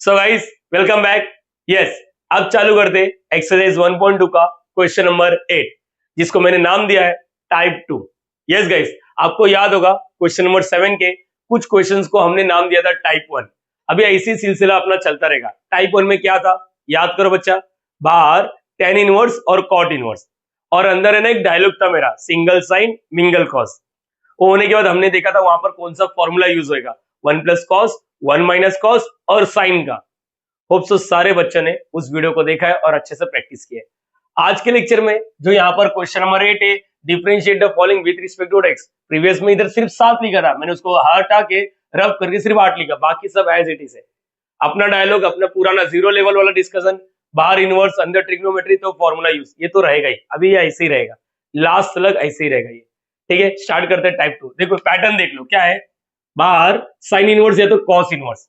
So guys welcome back. Yes, अब चालू करते एक्सरसाइज 1.2 का क्वेश्चन नंबर 8, जिसको मैंने नाम दिया है टाइप 2। यस गाइस, आपको याद होगा क्वेश्चन नंबर 7 के कुछ क्वेश्चंस को हमने नाम दिया था टाइप 1। अभी ऐसी सिलसिला अपना चलता रहेगा। टाइप 1 में क्या था, याद करो बच्चा। बाहर tan इनवर्स और कॉट इनवर्स, और अंदर है ना एक डायलॉग था मेरा, सिंगल साइन मिंगल कॉस। वो होने के बाद हमने देखा था वहां पर कौन सा फॉर्मूला यूज होएगा, 1 प्लस कॉस, 1 माइनस कॉस और साइन का। होप सो सारे बच्चों ने उस वीडियो को देखा है और अच्छे से प्रैक्टिस किया है। आज के लेक्चर में जो यहाँ पर क्वेश्चन नंबर 8 है, differentiate the following with respect to x। Previous में इधर सिर्फ 7 लिखा था, मैंने उसको हटा के रब करके सिर्फ 8 लिखा, बाकी सब एज इट इज है। अपना डायलॉग, अपना पुराना जीरो लेवल वाला डिस्कशन, बाहर इनवर्स अंदर ट्रिग्नोमेट्री, तो फॉर्मूला यूज, ये तो रहेगा ही। अभी ये ऐसे ही रहेगा, लास्ट तक ऐसे ही रहेगा ये। ठीक है, स्टार्ट करते हैं टाइप 2। देखो पैटर्न देख लो क्या है। बाहर साइन इनवर्स या तो कॉस इनवर्स।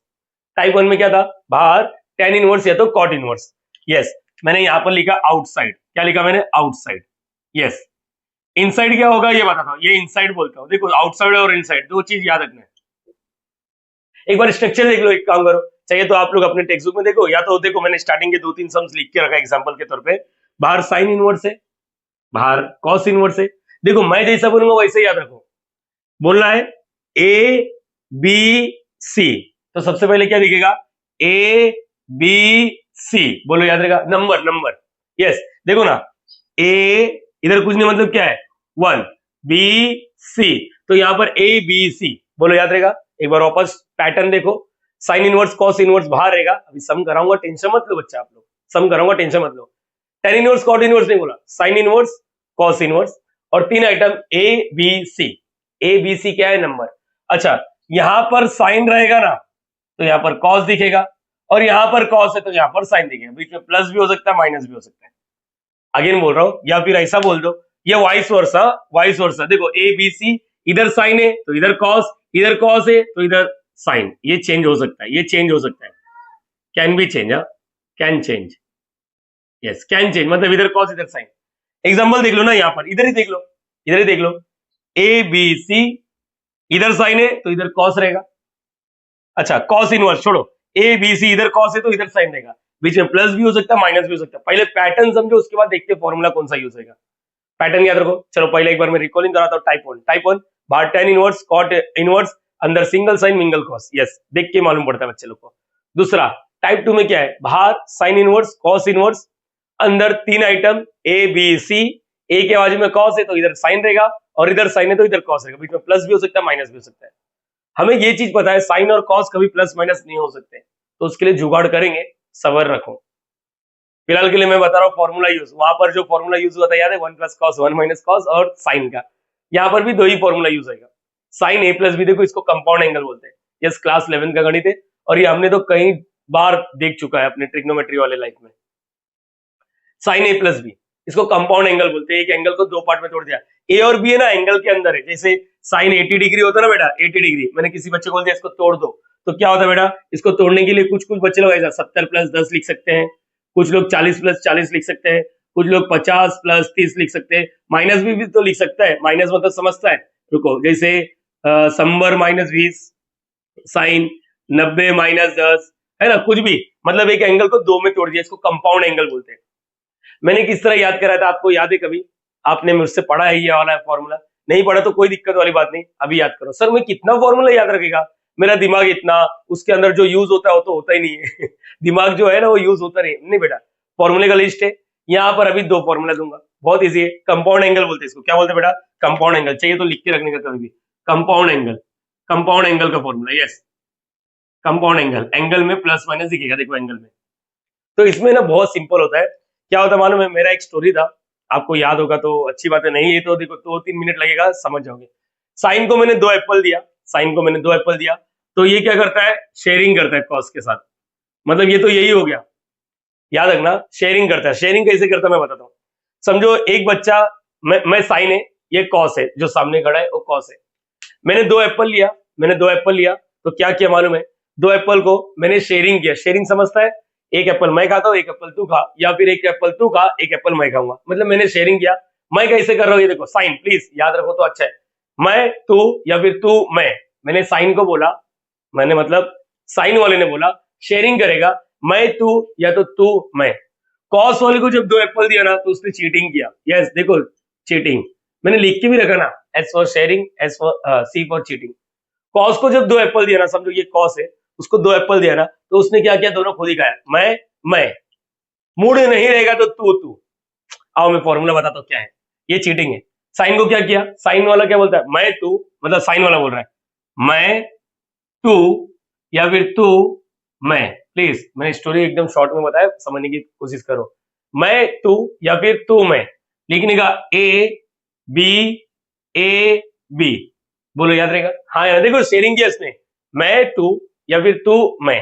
टाइप 1 में क्या था, बाहर tan इनवर्स या तो कॉट इनवर्स। यस, मैंने यहां पर लिखा आउटसाइड। क्या लिखा मैंने, आउटसाइड। यस, इनसाइड क्या होगा ये बताता हूं, ये इनसाइड बोलता हूं। देखो आउटसाइड और इनसाइड दो चीज याद रखना है। एक बार स्ट्रक्चर देख लो, एक काम करो, चाहिए तो आप लोग अपने टेक्स्ट बुक में देखो, या तो देखो मैंने स्टार्टिंग के 2-3 सम्स लिख के रखा एग्जांपल के तौर पे। बाहर साइन इनवर्स है, बाहर कॉस इनवर्स है। देखो मैं जैसा बोलूंगा वैसे याद रखो। बोलना है ए बी सी, तो सबसे पहले क्या दिखेगा, ए बी सी, बोलो याद रहेगा, नंबर नंबर। यस, देखो ना, ए इधर कुछ नहीं, मतलब क्या है 1, बी सी, तो यहां पर ए बी सी, बोलो याद रहेगा। एक बार वापस पैटर्न देखो, साइन इनवर्स कॉस इनवर्स बाहर रहेगा। अभी सम कराऊंगा, टेंशन मत लो बच्चा, आप लोग सम कराऊंगा, टेंशन मत लो। tan इनवर्स कॉट इनवर्स नहीं बोला, साइन इनवर्स कॉस इनवर्स, और 3 item A B C. A B C क्या है, नंबर। अच्छा, यहां पर साइन रहेगा ना, तो यहां पर कॉस दिखेगा, और यहां पर कॉस है तो यहां पर साइन दिखेगा। बीच में प्लस भी हो सकता है, माइनस भी हो सकता है। अगेन बोल रहा हूं, या फिर ऐसा बोल दो, ये वाइस वर्सा, वाइस वर्सा। देखो ए बी सी, इधर साइन है तो इधर कॉस, इधर कॉस है तो इधर साइन। ये चेंज हो सकता है, ये चेंज हो सकता है, can be change, can change. Yes, can change, मतलब इधर कॉस इधर साइन। एग्जांपल देख लो ना, यहां पर इधर ही देख लो, इधर ही देख लो, ए बी सी, इधर साइन है तो इधर कॉस रहेगा। अच्छा, कॉस इनवर्स छोड़ो, ए बी सी, इधर कॉस है तो इधर साइन रहेगा। बीच में प्लस भी हो सकता है, माइनस भी हो सकता है। पहले पैटर्न समझो, उसके बाद देखते हैं फॉर्मूला कौन सा यूज होगा। पैटर्न याद रखो। चलो पहले एक बार मैं रिकॉलिंग कराता हूं। टाइप 1 बाहर tan इनवर्स कॉट इनवर्स, अंदर single sine mingle cos. Yes, देख के मालूम पड़ता है बच्चे लोग को। दूसरा टाइप 2 में क्या है, बाहर साइन इनवर्स कॉस इनवर्स, अंदर 3 आइटम ए बी सी। ए के बाजू में कॉस है तो इधर साइन रहेगा, और इधर साइन है तो इधर कॉस रहेगा। बीच में प्लस भी हो सकता है, माइनस भी हो सकता है। हमें ये चीज पता है, साइन और कॉस कभी प्लस माइनस नहीं हो सकते, तो उसके लिए जुगाड़ करेंगे, सबर रखो। फिलहाल के लिए मैं बता रहा हूँ फॉर्मूला यूज। वहां पर जो फॉर्मूला यूज हुआ था याद है, 1 प्लस कॉस, 1 माइनस कॉस और साइन का। यहाँ पर भी दो ही फॉर्मूला यूज होगा, साइन ए प्लस बी। देखो इसको कंपाउंड एंगल बोलते हैं। यस, क्लास 11 का गणित है, और ये हमने तो कई बार देख चुका है अपने ट्रिग्नोमेट्री वाले लाइफ में। साइन ए प्लस बी, इसको कंपाउंड एंगल बोलते हैं। एक एंगल को दो पार्ट में तोड़ दिया। ए और बी है ना एंगल के अंदर है, जैसे साइन 80 डिग्री होता है ना बेटा, 80 डिग्री। मैंने किसी बच्चे को बोल दिया इसको तोड़ दो, तो क्या होता है बेटा, इसको तोड़ने के लिए कुछ कुछ बच्चे लोग ऐसा 70 प्लस 10 लिख सकते हैं, कुछ लोग 40 प्लस 40 लिख सकते हैं, कुछ लोग 50 प्लस 30 लिख सकते हैं। माइनस भी तो लिख सकता है, माइनस मतलब समझता है। रुको, जैसे 100 माइनस 20 साइन 90 माइनस 10, है ना, कुछ भी, मतलब एक एंगल को दो में तोड़ दिया, इसको कंपाउंड एंगल बोलते हैं। मैंने किस तरह याद कराया था, आपको याद है कभी? आपने मुझसे पढ़ा है ये वाला फॉर्मूला? नहीं पढ़ा तो कोई दिक्कत वाली बात नहीं, अभी याद करो। सर मैं कितना फॉर्मूला याद रखेगा, मेरा दिमाग इतना, उसके अंदर जो यूज होता है वो तो होता ही नहीं है। दिमाग जो है ना वो यूज होता नहीं बेटा। फॉर्मूले का लिस्ट है, यहाँ पर अभी 2 फॉर्मूला दूंगा, बहुत इजी है। कंपाउंड एंगल बोलते हैं इसको। क्या बोलते हैं बेटा? Compound angle. चाहिए तो लिख के रखने का कभी भी, कंपाउंड एंगल, कंपाउंड एंगल का formula. Yes, compound angle, angle में प्लस माइनस दिखेगा, देखो एंगल में। तो इसमें ना बहुत सिंपल होता है। क्या होता है मालूम है, मेरा एक स्टोरी था, आपको याद होगा तो अच्छी बात है, नहीं है तो देखो 2-3 मिनट लगेगा, समझ जाओगे। साइन को मैंने 2 एप्पल दिया, साइन को मैंने 2 एप्पल दिया, तो ये क्या करता है, शेयरिंग करता है कॉस के साथ। मतलब ये तो यही हो गया, याद रखना, शेयरिंग करता है। शेयरिंग कैसे करता है मैं बताता हूँ। समझो एक बच्चा, मैं साइन है, ये कॉस है, जो सामने खड़ा है वो कॉस है। मैंने 2 एप्पल लिया, मैंने 2 एप्पल लिया, तो क्या किया मालूम है, 2 एप्पल को मैंने शेयरिंग किया। शेयरिंग समझता है, एक एप्पल मैं खाता हूं, एक एप्पल तू खा, या फिर एक एप्पल तू खा, एक एप्पल मैं खाऊंगा। मतलब मैंने शेयरिंग किया। मैं कैसे कर रहा हूं ये देखो, साइन, प्लीज याद रखो तो अच्छा है। मैं तू या फिर तू मैं, मैंने साइन को बोला, मैंने मतलब साइन वाले ने बोला शेयरिंग करेगा, मैं तू या तो तू मैं। कॉस वाले को जब 2 एप्पल दिया ना तो उसने चीटिंग किया। यस देखो चीटिंग मैंने लिख के भी रखा ना, S for sharing, S for C for cheating. Cos को जब 2 एप्पल दिया ना, समझो ये कॉस है, उसको 2 एप्पल दिया ना तो उसने क्या किया, दोनों खुद ही खाया, मैं। मूड नहीं रहेगा तो तू। आओ मैं फॉर्मूला बताता हूँ क्या है, ये चीटिंग है। साइन को क्या किया, साइन वाला क्या बोलता है, मैं तू, मतलब साइन वाला बोल रहा है मैं तू या फिर तू मैं। प्लीज मैंने स्टोरी एकदम शॉर्ट में बताया, समझने की कोशिश करो। मैं तू या फिर तू मैं, लिखने का ए बी बोलो, याद रहेगा। हाँ यार देखो शेयरिंग किया इसने, मैं तू या फिर तू मैं।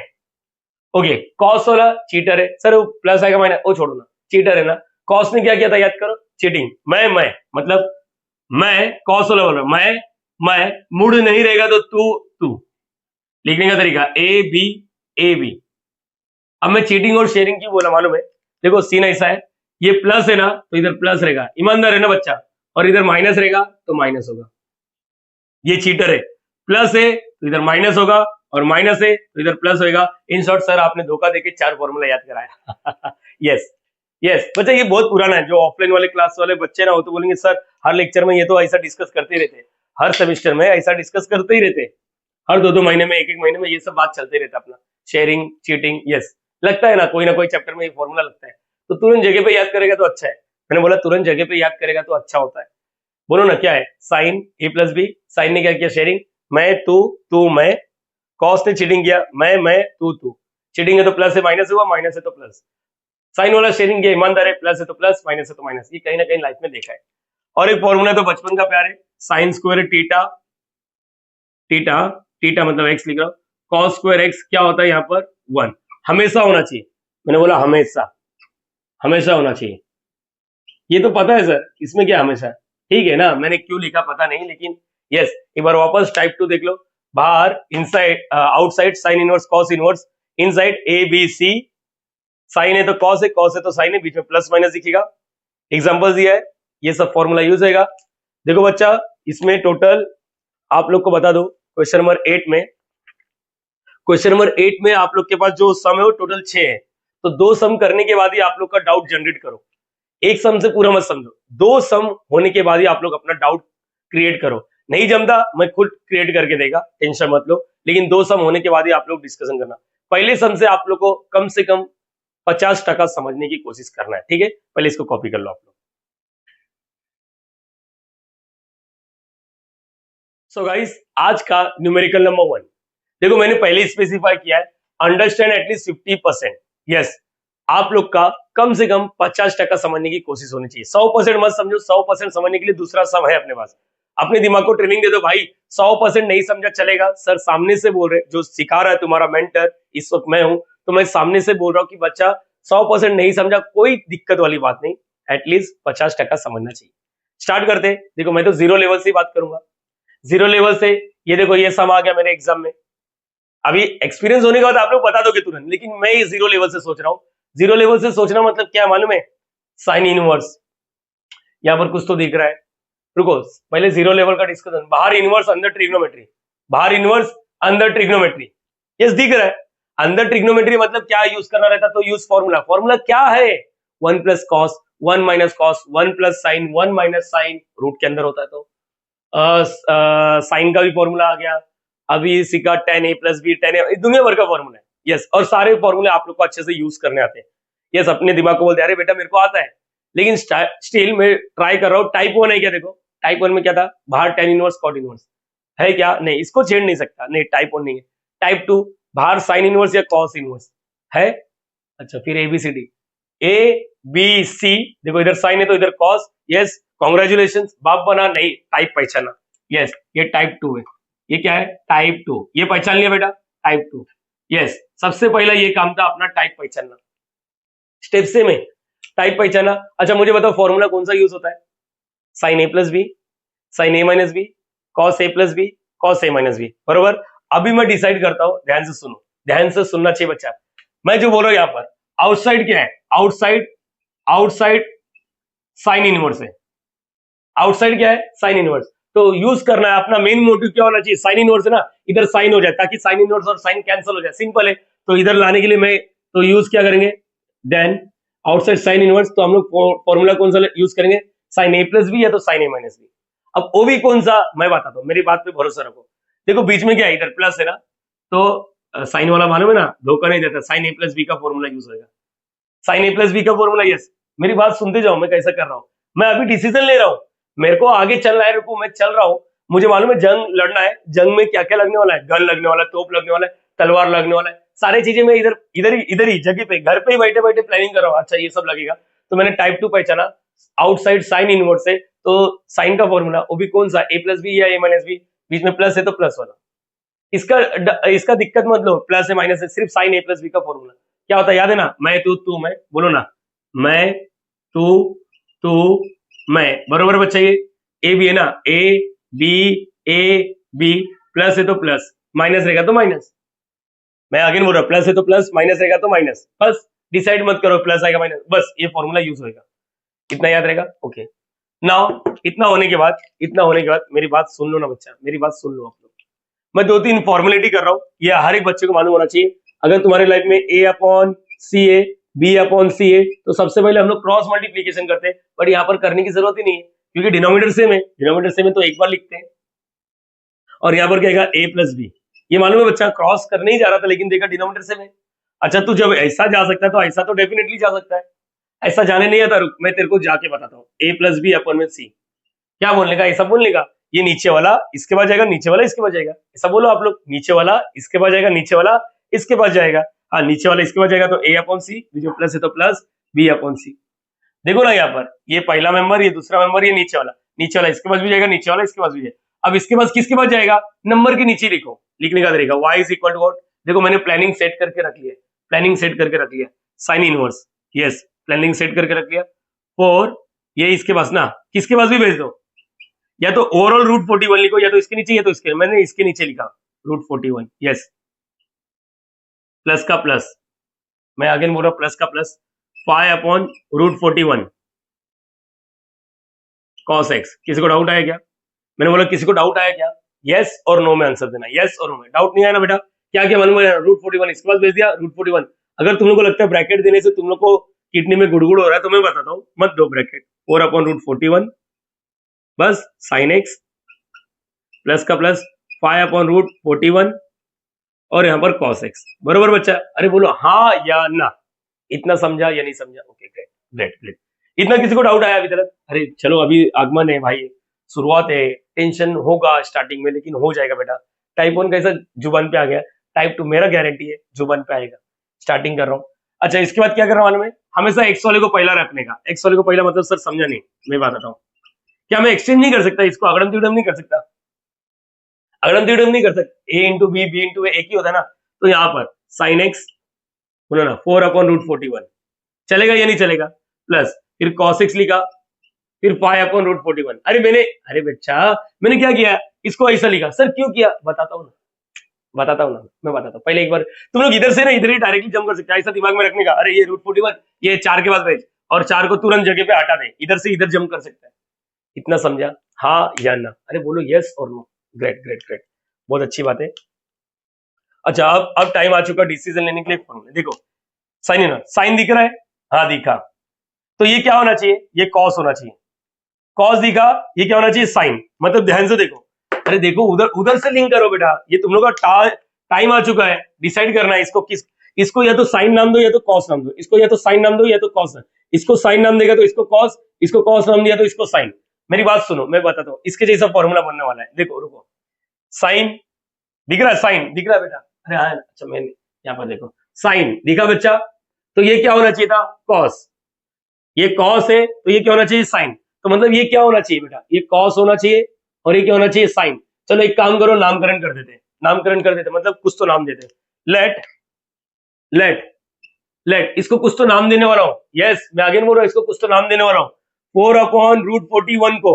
ओके कॉस वाला चीटर है सर, वो प्लस आएगा माइनस, वो छोड़ो ना, चीटर है ना। कॉस ने क्या किया था याद करो, चीटिंग। मैं मतलब मैं, कॉस वाला बोल रहा हूं मैं मूड नहीं रहेगा तो तू। लिखने का तरीका ए बी। अब मैं चीटिंग और शेयरिंग की बोला मालूम है, देखो सीन ऐसा है, ये प्लस है ना तो इधर प्लस रहेगा, ईमानदार है ना बच्चा, और इधर माइनस रहेगा तो माइनस होगा। ये चीटर है, प्लस है तो इधर माइनस होगा, और माइनस है तो इधर प्लस होगा। इन शॉर्ट सर आपने धोखा देके 4 फॉर्मूला याद कराया। यस बच्चा, ये बहुत पुराना है। जो ऑफलाइन वाले क्लास वाले बच्चे ना हो तो बोलेंगे सर हर लेक्चर में ये तो ऐसा डिस्कस करते ही रहते, हर सेमेस्टर में ऐसा डिस्कस करते ही रहते, हर 2-2 महीने में, 1-1 महीने में ये सब बात चलते रहता अपना, शेयरिंग चीटिंग। यस लगता है ना कोई चैप्टर में ये फॉर्मूला लगता है, तो तुरंत जगह पे याद करेगा तो अच्छा है। मैंने बोला तुरंत जगह पे याद करेगा तो अच्छा होता है। बोलो ना क्या है, sign A plus B. Sign ने क्या किया, शेयरिंग, मैं तू मैं। कॉस ने चीटिंग किया, मैं तू। चीटिंग है तो प्लस है, माइनस हुआ, माइनस है तो प्लस। साइन वाला शेयरिंग किया, ईमानदार है, प्लस है तो प्लस, माइनस है तो माइनस। ये कहीं ना कहीं लाइफ में देखा है। और एक फॉर्मूला तो बचपन का प्यार है, साइन स्क्वायर टीटा टीटा मतलब एक्स लिख रहा हूं, कॉस स्क्वायर एक्स क्या होता है यहाँ पर 1, हमेशा होना चाहिए। मैंने बोला हमेशा होना चाहिए। ये तो पता है सर, इसमें क्या हमेशा, ठीक है ना, मैंने क्यों लिखा पता नहीं, लेकिन यस एक बार वापस टाइप 2 देख लो। बाहर inside outside sine inverse cos inverse, inside A B C. Sine है तो कॉस है तो साइन है, बीच में प्लस माइनस दिखेगा। एग्जांपल दिया है, ये सब फॉर्मूला यूज होगा। देखो बच्चा, इसमें टोटल आप लोग को बता दो, क्वेश्चन नंबर 8 में आप लोग के पास जो सम है वो टोटल 6 है। तो 2 सम करने के बाद ही आप लोग का डाउट जनरेट करो, एक सम से पूरा मत समझो, 2 सम होने के बाद ही आप लोग अपना डाउट क्रिएट करो। नहीं जमता मैं खुद क्रिएट करके देगा, टेंशन मत लो, लेकिन 2 सम होने के बाद ही आप लोग डिस्कशन करना। पहले सम से आप लोग को कम से कम 50% समझने की कोशिश करना है, ठीक है। पहले इसको कॉपी कर लो आप लोग। सो गाइस, आज का न्यूमेरिकल नंबर 1, देखो मैंने पहले स्पेसिफाई किया है, अंडरस्टैंड एटलीस्ट 50%। यस आप लोग का कम से कम 50% समझने की कोशिश होनी चाहिए। 100% मत समझो, 100% समझने के लिए दूसरा सम है अपने पास। अपने दिमाग को ट्रेनिंग दे दो भाई, 100% नहीं समझा चलेगा, सर सामने से बोल रहे, जो सिखा रहा है तुम्हारा मेंटर इस वक्त मैं हूं, तो मैं सामने से बोल रहा हूं कि बच्चा 100% नहीं समझा, कोई दिक्कत वाली बात नहीं, एटलीस्ट 50% समझना चाहिए। स्टार्ट करते हैं। देखो मैं तो 0 लेवल से बात करूंगा, 0 लेवल से। ये देखो ये सम आ गया मेरे एग्जाम में, अभी एक्सपीरियंस होने के बाद आप लोग बता दोगे तुरंत, लेकिन मैं 0 लेवल से सोच रहा हूँ। 0 लेवल से सोचना मतलब क्या मालूम है, साइन इनवर्स, यहां पर कुछ तो दिख रहा है, रुको पहले 0 लेवल का डिस्कशन। बाहर इनवर्स अंदर ट्रिग्नोमेट्री, बाहर इनवर्स अंदर ट्रिग्नोमेट्री, यस दिख रहा है। अंदर ट्रिग्नोमेट्री मतलब क्या यूज करना रहता, तो यूज फॉर्मूला क्या है, 1 plus cos 1 minus cos 1 plus sine 1 minus sine, root के अंदर होता है तो साइन का भी फॉर्मूला आ गया। अभी इसी का tan a plus B, tan a, दुनिया भर का फॉर्मूला है। यस और सारे फॉर्मूले आप लोग को अच्छे से यूज करने आते हैं। यस अपने दिमाग को बोलते हैं अरे बेटा मेरे को आता है, लेकिन स्टिल मैं ट्राई कर रहा हूँ। टाइप 1 है क्या, देखो टाइप 1 में क्या था, बाहर tan इनवर्स cot इनवर्स है क्या, नहीं इसको छेड़ नहीं सकता, नहीं टाइप 1 नहीं है। टाइप 2 बाहर साइन इनवर्स या cos इनवर्स है। अच्छा फिर ABCD, ABC, देखो इधर साइन है तो इधर cos, यस कॉन्ग्रेचुलेशन, बाप बना नहीं, टाइप पहचाना। यस ये टाइप 2 है, ये क्या है टाइप 2, ये पहचान लिया बेटा टाइप 2। यस सबसे पहला ये काम था अपना टाइप पहचानना, स्टेप से में टाइप पहचाना। अच्छा मुझे बताओ फॉर्मूला कौन सा यूज होता है, sign A plus B, sign A minus B, cos A plus B, cos A minus B, बरोबर। अभी मैं डिसाइड करता हूं, ध्यान से सुनो, ध्यान से सुनना चाहिए बच्चा। मैं जो बोल रहा हूं यहाँ पर आउटसाइड क्या है, आउटसाइड साइन इनवर्स है, आउटसाइड क्या है साइन इनवर्स। तो यूज करना है, अपना मेन मोटिव क्या होना चाहिए, साइन इनवर्स है ना, इधर साइन हो जाए ताकि साइन इनवर्स और साइन कैंसिल हो जाए, सिंपल है। तो इधर लाने के लिए मैं तो यूज क्या करेंगे, देन आउटसाइड साइन इनवर्स, तो हम लोग फॉर्मूला कौन सा यूज करेंगे, साइन ए प्लस बी या तो साइन ए माइनस बी। अब ओ भी कौन सा मैं बताता हूँ, मेरी बात पे भरोसा रखो। देखो बीच में क्या है, इधर प्लस है ना, तो साइन वाला मालूम है ना, धोखा नहीं देता, साइन ए प्लस बी का फॉर्मूला यूज होगा, साइन ए प्लस बी का फॉर्मूला। यस, मेरी बात सुनते जाओ, मैं कैसा कर रहा हूँ, मैं अभी डिसीजन ले रहा हूँ, मेरे को आगे चलना है, रुको मैं चल रहा हूँ, मुझे मालूम है जंग लड़ना है, जंग में क्या क्या लगने वाला है, गन लगने वाला है, तोप लगने वाला है, तलवार लगने वाला है, सारी चीजें मैं इधर ही जगह पे घर पे ही बैठे बैठे प्लानिंग कर रहा हूँ। अच्छा ये सब लगेगा, तो मैंने टाइप 2 पहचाना, आउटसाइड साइन इनवर्स से, तो साइन का फॉर्मूला वो भी कौन सा, ए प्लस बी या ए माइनस बी, बीच में प्लस है तो प्लस वाला। इसका दिक्कत मत लो, प्लस है माइनस है, सिर्फ साइन ए प्लस बी का फॉर्मूला क्या होता है याद है ना, मैं तू मैं, बोलो ना, मैं तू मैं, बरोबर बच्चा, ये ए बी है ना, ए बी, प्लस है तो प्लस, माइनस रहेगा तो माइनस, मैं आगे बोल रहा हूं, प्लस है तो प्लस, माइनस रहेगा तो माइनस, बस डिसाइड मत करो प्लस आएगा माइनस, बस ये फॉर्मूला यूज होगा, इतना याद रहेगा। ओके नाउ इतना होने के बाद मेरी बात सुन लो ना बच्चा, मेरी बात सुन लो आप लोग, मैं 2-3 फॉर्मेलिटी कर रहा हूँ, ये हर एक बच्चे को मालूम होना चाहिए। अगर तुम्हारे लाइफ में ए upon C A, B upon सी ए, तो सबसे पहले हम लोग क्रॉस मल्टीप्लीकेशन करते हैं, बट यहाँ पर करने की जरूरत ही नहीं है, क्योंकि डिनोमिनेटर सेम है तो एक बार लिखते हैं, और यहाँ पर क्या आएगा ए प्लस बी, ये मालूम है बच्चा, क्रॉस करने ही जा रहा था लेकिन देखा डिनोमिनेटर सेम है। अच्छा तू जब ऐसा जा सकता है तो ऐसा तो डेफिनेटली जा सकता है, ऐसा जाने नहीं आता, रुक मैं तेरे को जाके बताता हूँ, ए प्लस बी अपॉन में सी, क्या बोलने का, ऐसा बोलने का, ये नीचे वाला इसके पास जाएगा, नीचे वाला इसके पास जाएगा, ऐसा बोलो आप लोग, नीचे वाला इसके पास जाएगा, नीचे वाला इसके पास जाएगा, हाँ नीचे वाला इसके पास जाएगा, तो ए अपॉन सी, जो प्लस है तो प्लस, बी अपॉन सी। देखो ना यहाँ पर, ये पहला मेंबर, ये दूसरा मेंबर, ये नीचे वाला इसके पास भी जाएगा, नीचे वाला इसके पास भी जाएगा, अब इसके पास किसके पास जाएगा, नंबर के नीचे लिखो, लिखने का तरीका y is equal to what, देखो मैंने प्लानिंग सेट करके रख लिया, sine inverse, yes planning set करके रख लिया, और ये इसके पास ना, किसके पास भी भेज दो, या तो ओवरऑल रूट 41 लिखो, या तो इसके नीचे या तो इसके, मैंने इसके नीचे लिखा रूट 41, यस प्लस का प्लस, मैं अगेन बोल रहा हूं प्लस का plus, 5 upon root 41 cos x. किसी को डाउट आया क्या, मैंने बोला किसी को डाउट आया क्या, यस और नो में आंसर देना, यस और नो में, डाउट नहीं आया ना बेटा, क्या क्या मालूम है, रूट 41 इसके पास भेज दिया, रूट 41, अगर तुम लोग को लगता है ब्रैकेट देने से तुम लोग को किडनी में गुड़गुड़ हो रहा है तो मैं बताता हूँ, मत दो ब्रैकेट, 4 अपॉन रूट 41 बस साइन एक्स प्लस का प्लस 5 अपॉन रूट 41 और यहाँ पर कॉस एक्स, बरोबर बच्चा, अरे बोलो हाँ या ना, इतना समझा या नहीं समझा, ओके ग्रेट ग्रेट ग्रेट, इतना किसी को डाउट आया अभी तक, अरे चलो अभी आगमन है भाई, शुरुआत है, टेंशन होगा स्टार्टिंग में लेकिन हो जाएगा बेटा, टाइप 1 कैसा जुबान पे आ गया, टाइप 2 मेरा गारंटी है जुबान पे आएगा, स्टार्टिंग कर रहा हूँ। अच्छा इसके बाद क्या कर रहा हूँ मालूम है, हमेशा एक्स वाले को पहला रखने का, एक्स वाले को पहला मतलब सर समझा नहीं, मैं बताता हूँ, क्या मैं एक्सचेंज नहीं कर सकता इसको, अगड़म तिगड़म नहीं कर सकता, अगड़म तिगड़म नहीं कर सकता, ए इंटू बी, बी इंटू ए एक ही होता है ना, तो यहाँ पर साइन एक्स बोलो ना 4 अपॉन रूट 41 चलेगा या नहीं चलेगा, प्लस फिर कॉस एक्स लिखा, फिर 5 अपॉन रूट 41, अरे बच्चा मैंने क्या किया, इसको ऐसा लिखा, सर क्यों किया, बताता हूँ ना मैं बताता हूँ, पहले एक बार तुम लोग इधर से ना इधर ही डायरेक्टली जंप कर सकते हैं, ऐसा दिमाग में रखने का, अरे ये रूट 41 ये 4 के बाद भेज, और 4 को तुरंत जगह पे हटा दे, इधर से इधर जंप कर सकता है, इतना समझा हाँ या ना, अरे बोलो यस और नो, ग्रेट ग्रेट ग्रेट, बहुत अच्छी बात है। अच्छा अब टाइम आ चुका डिसीजन लेने के लिए, देखो साइन दिख रहा है, हाँ दिखा, तो ये क्या होना चाहिए, ये कॉस होना चाहिए, कॉस दिखा, ये क्या होना चाहिए साइन, मतलब ध्यान से देखो, अरे देखो उधर से लिंक करो बेटा, ये तुम लोग का टाइम आ चुका है, डिसाइड करना है इसको या तो साइन नाम दो या तो कॉस नाम दो, इसको या तो साइन नाम दो या तो कॉस, इसको साइन नाम देगा तो इसको कॉस, इसको कॉस नाम दिया तो इसको साइन। मेरी बात सुनो मैं बताता हूँ, इसके जैसा फॉर्मूला बनने वाला है, देखो रुको, साइन दिख रहा है, साइन दिख रहा है बेटा, अरे हाँ अच्छा मैंने यहाँ पर देखो साइन दिखा बच्चा, तो ये क्या होना चाहिए था कॉस, ये कॉस है तो ये क्या होना चाहिए साइन, तो मतलब ये क्या होना चाहिए बेटा, ये कॉस होना चाहिए और ये क्या होना चाहिए साइन। चलो एक काम करो, नामकरण कर देते मतलब कुछ तो नाम देते, लेट इसको कुछ तो नाम देने वाला हूं, यस मैं आगे बोल रहा हूं, इसको कुछ तो नाम देने वाला हूं, 4 अपॉन रूट 41 को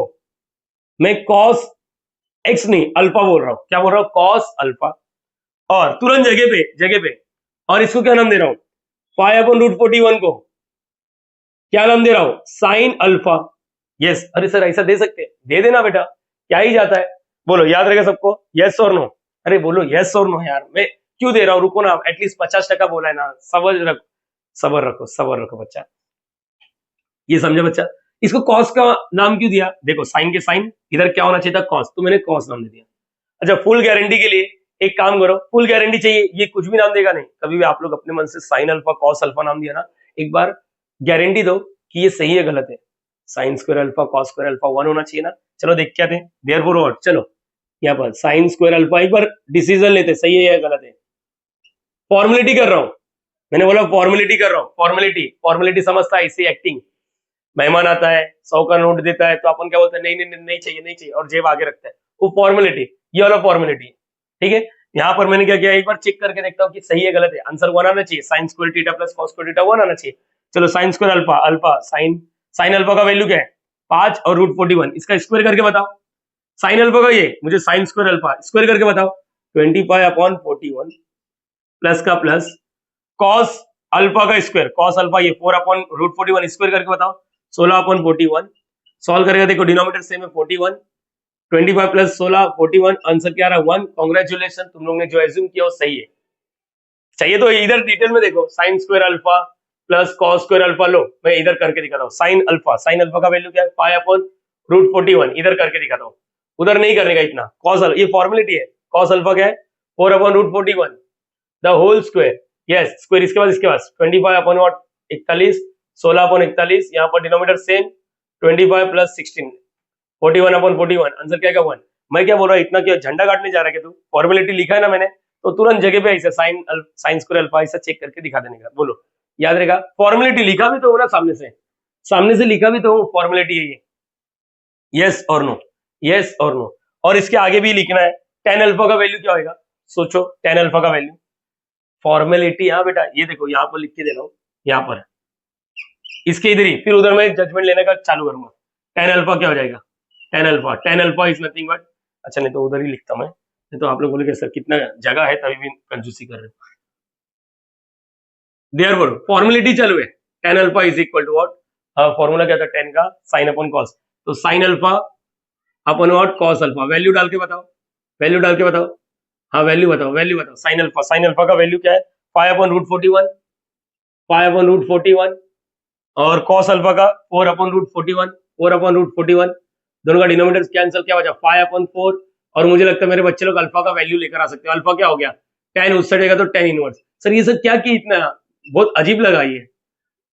मैं कॉस एक्स नहीं अल्फा बोल रहा हूं, क्या बोल रहा हूं कॉस अल्फा, और तुरंत जगह पे और इसको क्या नाम दे रहा हूं 5 अपॉन रूट 41 को क्या नाम दे रहा हूं साइन अल्फा, यस अरे सर ऐसा दे सकते हैं, दे देना बेटा, क्या ही जाता है, बोलो याद रहेगा सबको, यस और नो, अरे बोलो यस और नो यार, मैं क्यों दे रहा हूँ, रुको ना, एटलीस्ट 50% बोला है ना, सबर रखो बच्चा, ये समझे बच्चा। इसको कॉस का नाम क्यों दिया, देखो साइन के साइन, इधर क्या होना चाहिए था कॉस, तो मैंने कॉस नाम दे दिया। अच्छा फुल गारंटी के लिए एक काम करो, फुल गारंटी चाहिए, ये कुछ भी नाम देगा नहीं, कभी भी आप लोग अपने मन से साइन अल्फा कॉस अल्फा नाम दिया ना, एक बार गारंटी दो कि ये सही है गलत है। Sign square alpha cos square alpha 1 होना चाहिए ना, चलो देख क्या थे, देयरफॉर व्हाट, चलो यहाँ पर साइन स्क्वायर अल्फा, एक बार डिसीजन लेते सही है या गलत है। फॉर्मेलिटी कर रहा हूँ, मैंने बोला फॉर्मेलिटी कर रहा हूँ, फॉर्मेलिटी फॉर्मेलिटी समझता है, इसी एक्टिंग। मेहमान आता है 100 का नोट देता है तो अपन क्या बोलते हैं, नहीं नहीं नहीं नहीं चाहिए नहीं चाहिए, और जेब आगे रखता है, वो फॉर्मेलिटी, ये वाला फॉर्मेलिटी, ठीक है। यहाँ पर मैंने क्या किया, एक बार चेक करके देखता हूँ कि सही है गलत है, आंसर 1 आना चाहिए, sine square theta plus cos square theta 1 आना चाहिए। चलो sign square alpha alpha sign, sine alpha का वैल्यू क्या है 5 और रूट 41, इसका स्क्वायर करके बताओ। साइन अल्फा का ये मुझे साइन स्क्वायर अल्फा स्क्वायर करके बताओ, 25/41 प्लस का प्लस, कॉस अल्फा का स्क्वायर, कॉस अल्फा ये 4/√41 स्क्वायर करके बताओ, 16/41, सॉल्व करेगा, देखो डिनोमिनेटर सेम है 41, 25 प्लस 16 41, आंसर क्या आ रहा है 1। कांग्रेचुलेशन, तुम लोग ने जो एज्यूम किया वो सही है। चाहिए तो इधर डिटेल में देखो, sine square alpha plus cos square alpha, लो मैं इधर करके दिखाता हूँ, साइन अल्फा का वैल्यू क्या है 5/√41, इधर करके दिखाता हूँ, उधर नहीं करने का इतना। कॉस ये फॉर्मेलिटी है, कॉस अल्फा क्या है 4/√41 the whole square, yes square, इसके बाद 25/41, 16/41, यहाँ पर डिनोमिनेटर सेम 25 प्लस 16 41/41, आंसर क्या 1। मैं क्या बोल रहा हूँ, इतना क्या झंडा काटने जा रहा है, तू फॉर्मेलिटी लिखा है ना मैंने, तो तुरंत जगह पे ऐसे साइन स्क्वायर अल्फा ऐसा चेक करके दिखा देने का, बोलो याद रहेगा। फॉर्मेलिटी लिखा भी तो हो ना, सामने से लिखा भी तो हो, फॉर्मेलिटी है ये, यस और नो, यस और नो। और इसके आगे भी लिखना है, टेन अल्फा का वैल्यू क्या होगा, सोचो टेन अल्फा का वैल्यू, फॉर्मेलिटी, हाँ बेटा ये देखो यहाँ पर लिख के दे रहा हूँ, यहाँ पर इसके इधर ही, फिर उधर मैं जजमेंट लेने का चालू करूंगा। टेन अल्फा क्या हो जाएगा, ten alpha is nothing but, अच्छा नहीं तो उधर ही लिखता मैं, नहीं तो आप लोग बोलेंगे सर कितना जगह है तभी भी कंजूसी कर रहे हो। देयरफॉर फॉर्मेलिटी चालू है, tan alpha is equal to what, formula क्या था टेन का, साइन अपॉन कॉस, तो sine alpha upon what cos alpha, value डाल के बताओ, वैल्यू डाल के बताओ, हाँ वैल्यू बताओ, साइन अल्फा का वैल्यू क्या है 5/√41, 5/√41, और कॉस अल्फा का 4/√41, 4/√41, दोनों का डिनोमिनेटर कैंसिल, क्या बचा 5/4, और मुझे लगता है मेरे बच्चे लोग अल्फा का वैल्यू लेकर आ सकते हो, अल्फा क्या हो गया 10, उस साइड तो 10 इनवर्स। सर ये सब क्या की इतना, बहुत अजीब लगा ये,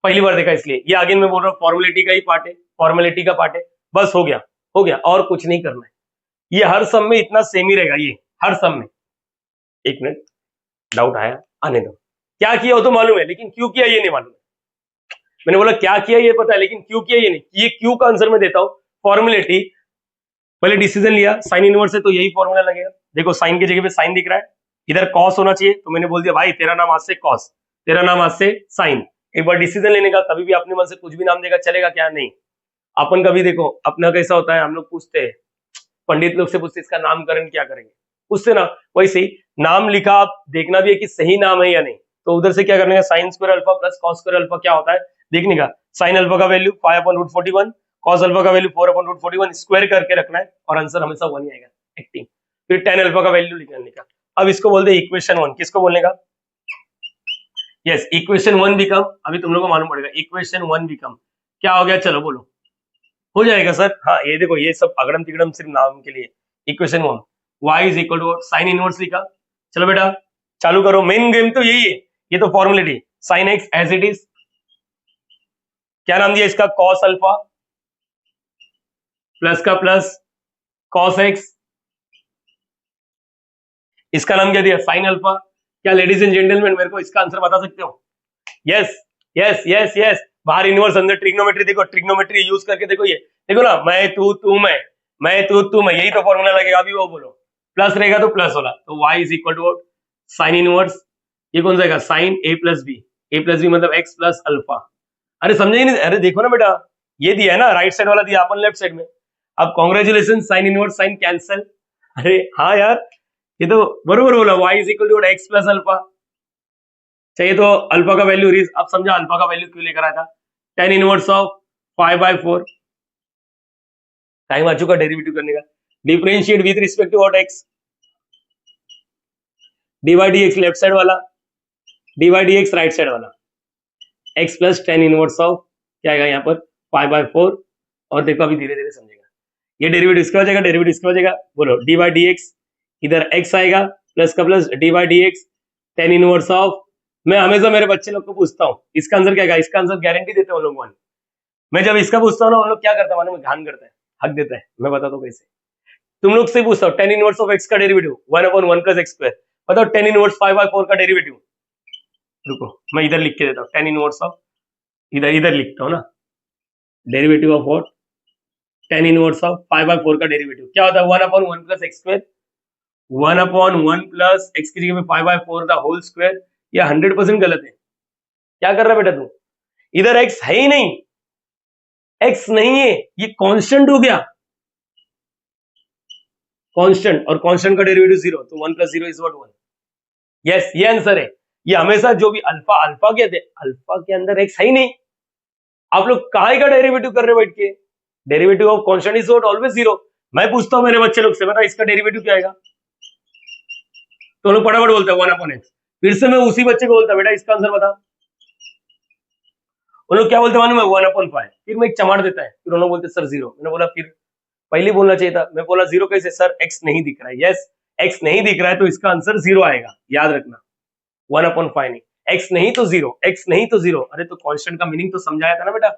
पहली बार देखा इसलिए, ये आगे मैं बोल रहा हूँ फॉर्मेलिटी का ही पार्ट है, फॉर्मेलिटी का पार्ट है, बस हो गया और कुछ नहीं करना है, ये हर सम में इतना सेम ही रहेगा, ये हर सम में। एक मिनट डाउट आया, आने दो, क्या किया हो तो मालूम है, लेकिन क्यों किया ये नहीं मालूम। मैंने बोला क्या किया ये पता है, लेकिन क्यों किया ये नहीं, ये क्यों का आंसर मैं देता हूं, फॉर्मुलेटी, पहले डिसीजन लिया साइन इनवर्स है तो यही फॉर्मूला लगेगा, देखो साइन की जगह पे साइन दिख रहा है, इधर कॉस होना चाहिए, तो मैंने बोल दिया भाई तेरा नाम आज से कॉस, तेरा नाम आज से साइन। एक बार डिसीजन लेने का, कभी भी अपने मन से कुछ भी नाम देगा चलेगा क्या, नहीं। अपन कभी देखो अपना कैसा होता है, हम लोग पूछते हैं, पंडित लोग से पूछते इसका नामकरण क्या करेंगे, पूछते ना, वैसे ही नाम लिखा, आप देखना भी है कि सही नाम है या नहीं, तो उधर से क्या करने का, sign square alpha plus cos square alpha क्या होता है देखने का, साइन अल्फा का वैल्यू 5/√41, कॉस अल्फा का वैल्यू 4/√41, स्क्वायर करके रखना है और आंसर हमेशा 1 ही आएगा, एक्टिंग। फिर टेन अल्फा का वैल्यू निकालने का, अब इसको बोलते हैं इक्वेशन 1, किसको बोलने का, यस इक्वेशन 1 बिकम, अभी तुम लोगों को मालूम पड़ेगा, इक्वेशन 1 बिकम क्या हो गया, चलो बोलो, हो जाएगा सर, हाँ ये देखो ये सब अगड़म तिगड़म सिर्फ नाम के लिए, equation 1 y is equal to sine inverse लिखा, चलो बेटा चालू करो, मेन गेम तो यही है, ये तो फॉर्मुलेटी, sine x as it is, क्या नाम दिया इसका, कॉस अल्फा प्लस का प्लस कॉस एक्स, इसका नाम क्या दिया साइन अल्फा। क्या लेडीज एंड जेंटलमैन मेरे को इसका आंसर बता सकते हो, यस यस यस यस, बाहर इनवर्स अंदर ट्रिग्नोमेट्री, देखो ट्रिग्नोमेट्री यूज करके देखो, ये देखो ना, मैं तू मैं तू मैं, यही तो फॉर्मूला लगेगा, अभी वो बोलो, प्लस रहेगा तो प्लस होगा, तो y is equal to sine inverse, ये कौन सा साइन a प्लस बी मतलब x प्लस अल्फा। अरे समझे ही नहीं, अरे देखो ना बेटा, ये दिया है ना, राइट साइड वाला दिया अपन लेफ्ट साइड में, अब congratulation, sine inverse sine cancel, अरे हाँ यार ये तो बरोबर बोला, y is equal to x plus alpha, चाहिए तो अल्फा का वैल्यू, अब समझा अल्फा का वैल्यू क्यों लेकर आया था, टेन इनवर्स ऑफ 5/4, टाइम आ चुका डेरिवेटिव करने का, differentiate with respect to what x, d by d x left side वाला, d by d x right side वाला, x plus tan inverse of क्या आएगा यहाँ पर 5/4, और देखो अभी धीरे धीरे समझेगा, ये डेरिवेटिव इसका हो जाएगा, डेरिवेटिव इसका हो जाएगा, बोलो डी बाई डी एक्स, इधर एक्स आएगा प्लस का plus D by d x ten inverse of, मैं हमेशा मेरे बच्चे लोग को पूछता हूँ इसका आंसर क्या आएगा, इसका आंसर गारंटी देते हैं उन लोग, मैं जब इसका पूछता हूँ ना उन लोग क्या करता है मालूम है, घान करता है, हक देता है, मैं बताता हूँ कैसे, तुम लोग से पूछता हूँ टेन इनवर्स ऑफ एक्स का डेरिवेटिव 1/1 प्लस एक्स स्क्वायर, बताओ टेन इनवर्स 5/4 का डेरिवेटिव, रुको मैं इधर लिख के देता हूँ, टेन इनवर्स ऑफ, इधर इधर लिखता हूँ ना, derivative of what, ten inverse of 5/4 का डेरिवेटिव क्या होता है 1/1 plus x square, 1/1 plus x की जगह में 5/4 द होल स्क्वायर, ये 100% गलत है, क्या कर रहा है बेटा तू, इधर एक्स है ही नहीं, एक्स नहीं है, ये कांस्टेंट हो गया, कांस्टेंट, और कांस्टेंट का डेरिवेटिव 0, तो 1 + 0 इज व्हाट 1, यस ये आंसर है, ये हमेशा जो भी अल्फा अल्फा के थे, अल्फा के अंदर एक्स है ही नहीं, आप लोग काहे का डेरिवेटिव कर रहे हो बैठ के, derivative of constant is what always 0, मैं पूछता हूं मेरे बच्चे लोग से, बता इसका डेरिवेटिव क्या आएगा, तो लोग फटाफट बोलते हैं 1/x, फिर से मैं उसी बच्चे को बोलता बेटा इसका आंसर बता, उन लोग क्या बोलते मालूम है 1/5, फिर मैं एक चमाट देता है, फिर उन्होंने बोलते सर 0, मैंने बोला फिर पहले बोलना चाहिए था, मैं बोला 0 कैसे सर, एक्स नहीं दिख रहा है, यस एक्स नहीं दिख रहा है तो इसका आंसर 0 आएगा, याद रखना 1/5 नहीं, एक्स नहीं तो 0, एक्स नहीं तो 0, अरे तो कांस्टेंट का मीनिंग तो समझाया था ना बेटा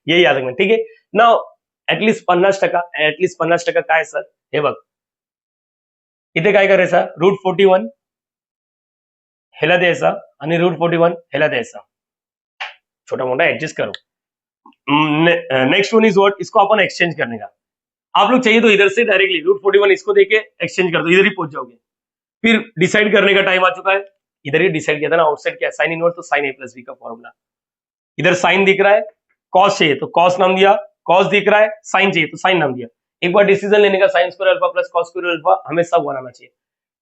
ये याद रखना, ठीक है ना, एटलीस्ट 50% काय सर, हे बघ इथे काय करायचं, √41 ह्याला द्यायचा आणि √41 ह्याला द्यायचा, छोटा मोटा एडजस्ट करो, नेक्स्ट वन इज व्हाट, इसको अपन एक्सचेंज करने का, आप लोग चाहिए तो इधर से डायरेक्टली √41 इसको देके एक्सचेंज कर दो, इधर ही पहुंच जाओगे, फिर डिसाइड करने का टाइम आ चुका है, इधर ही डिसाइड किया था ना, आउटसाइड क्या है साइन इनवर्स, तो साइन a + b का फॉर्मूला, इधर साइन दिख रहा है, कॉस चाहिए तो कॉस नाम दिया, कॉस दिख रहा है, साइन चाहिए तो साइन नाम दिया, एक बार डिसीजन लेने का sign square alpha plus cos square alpha हमेशा 1 आना चाहिए,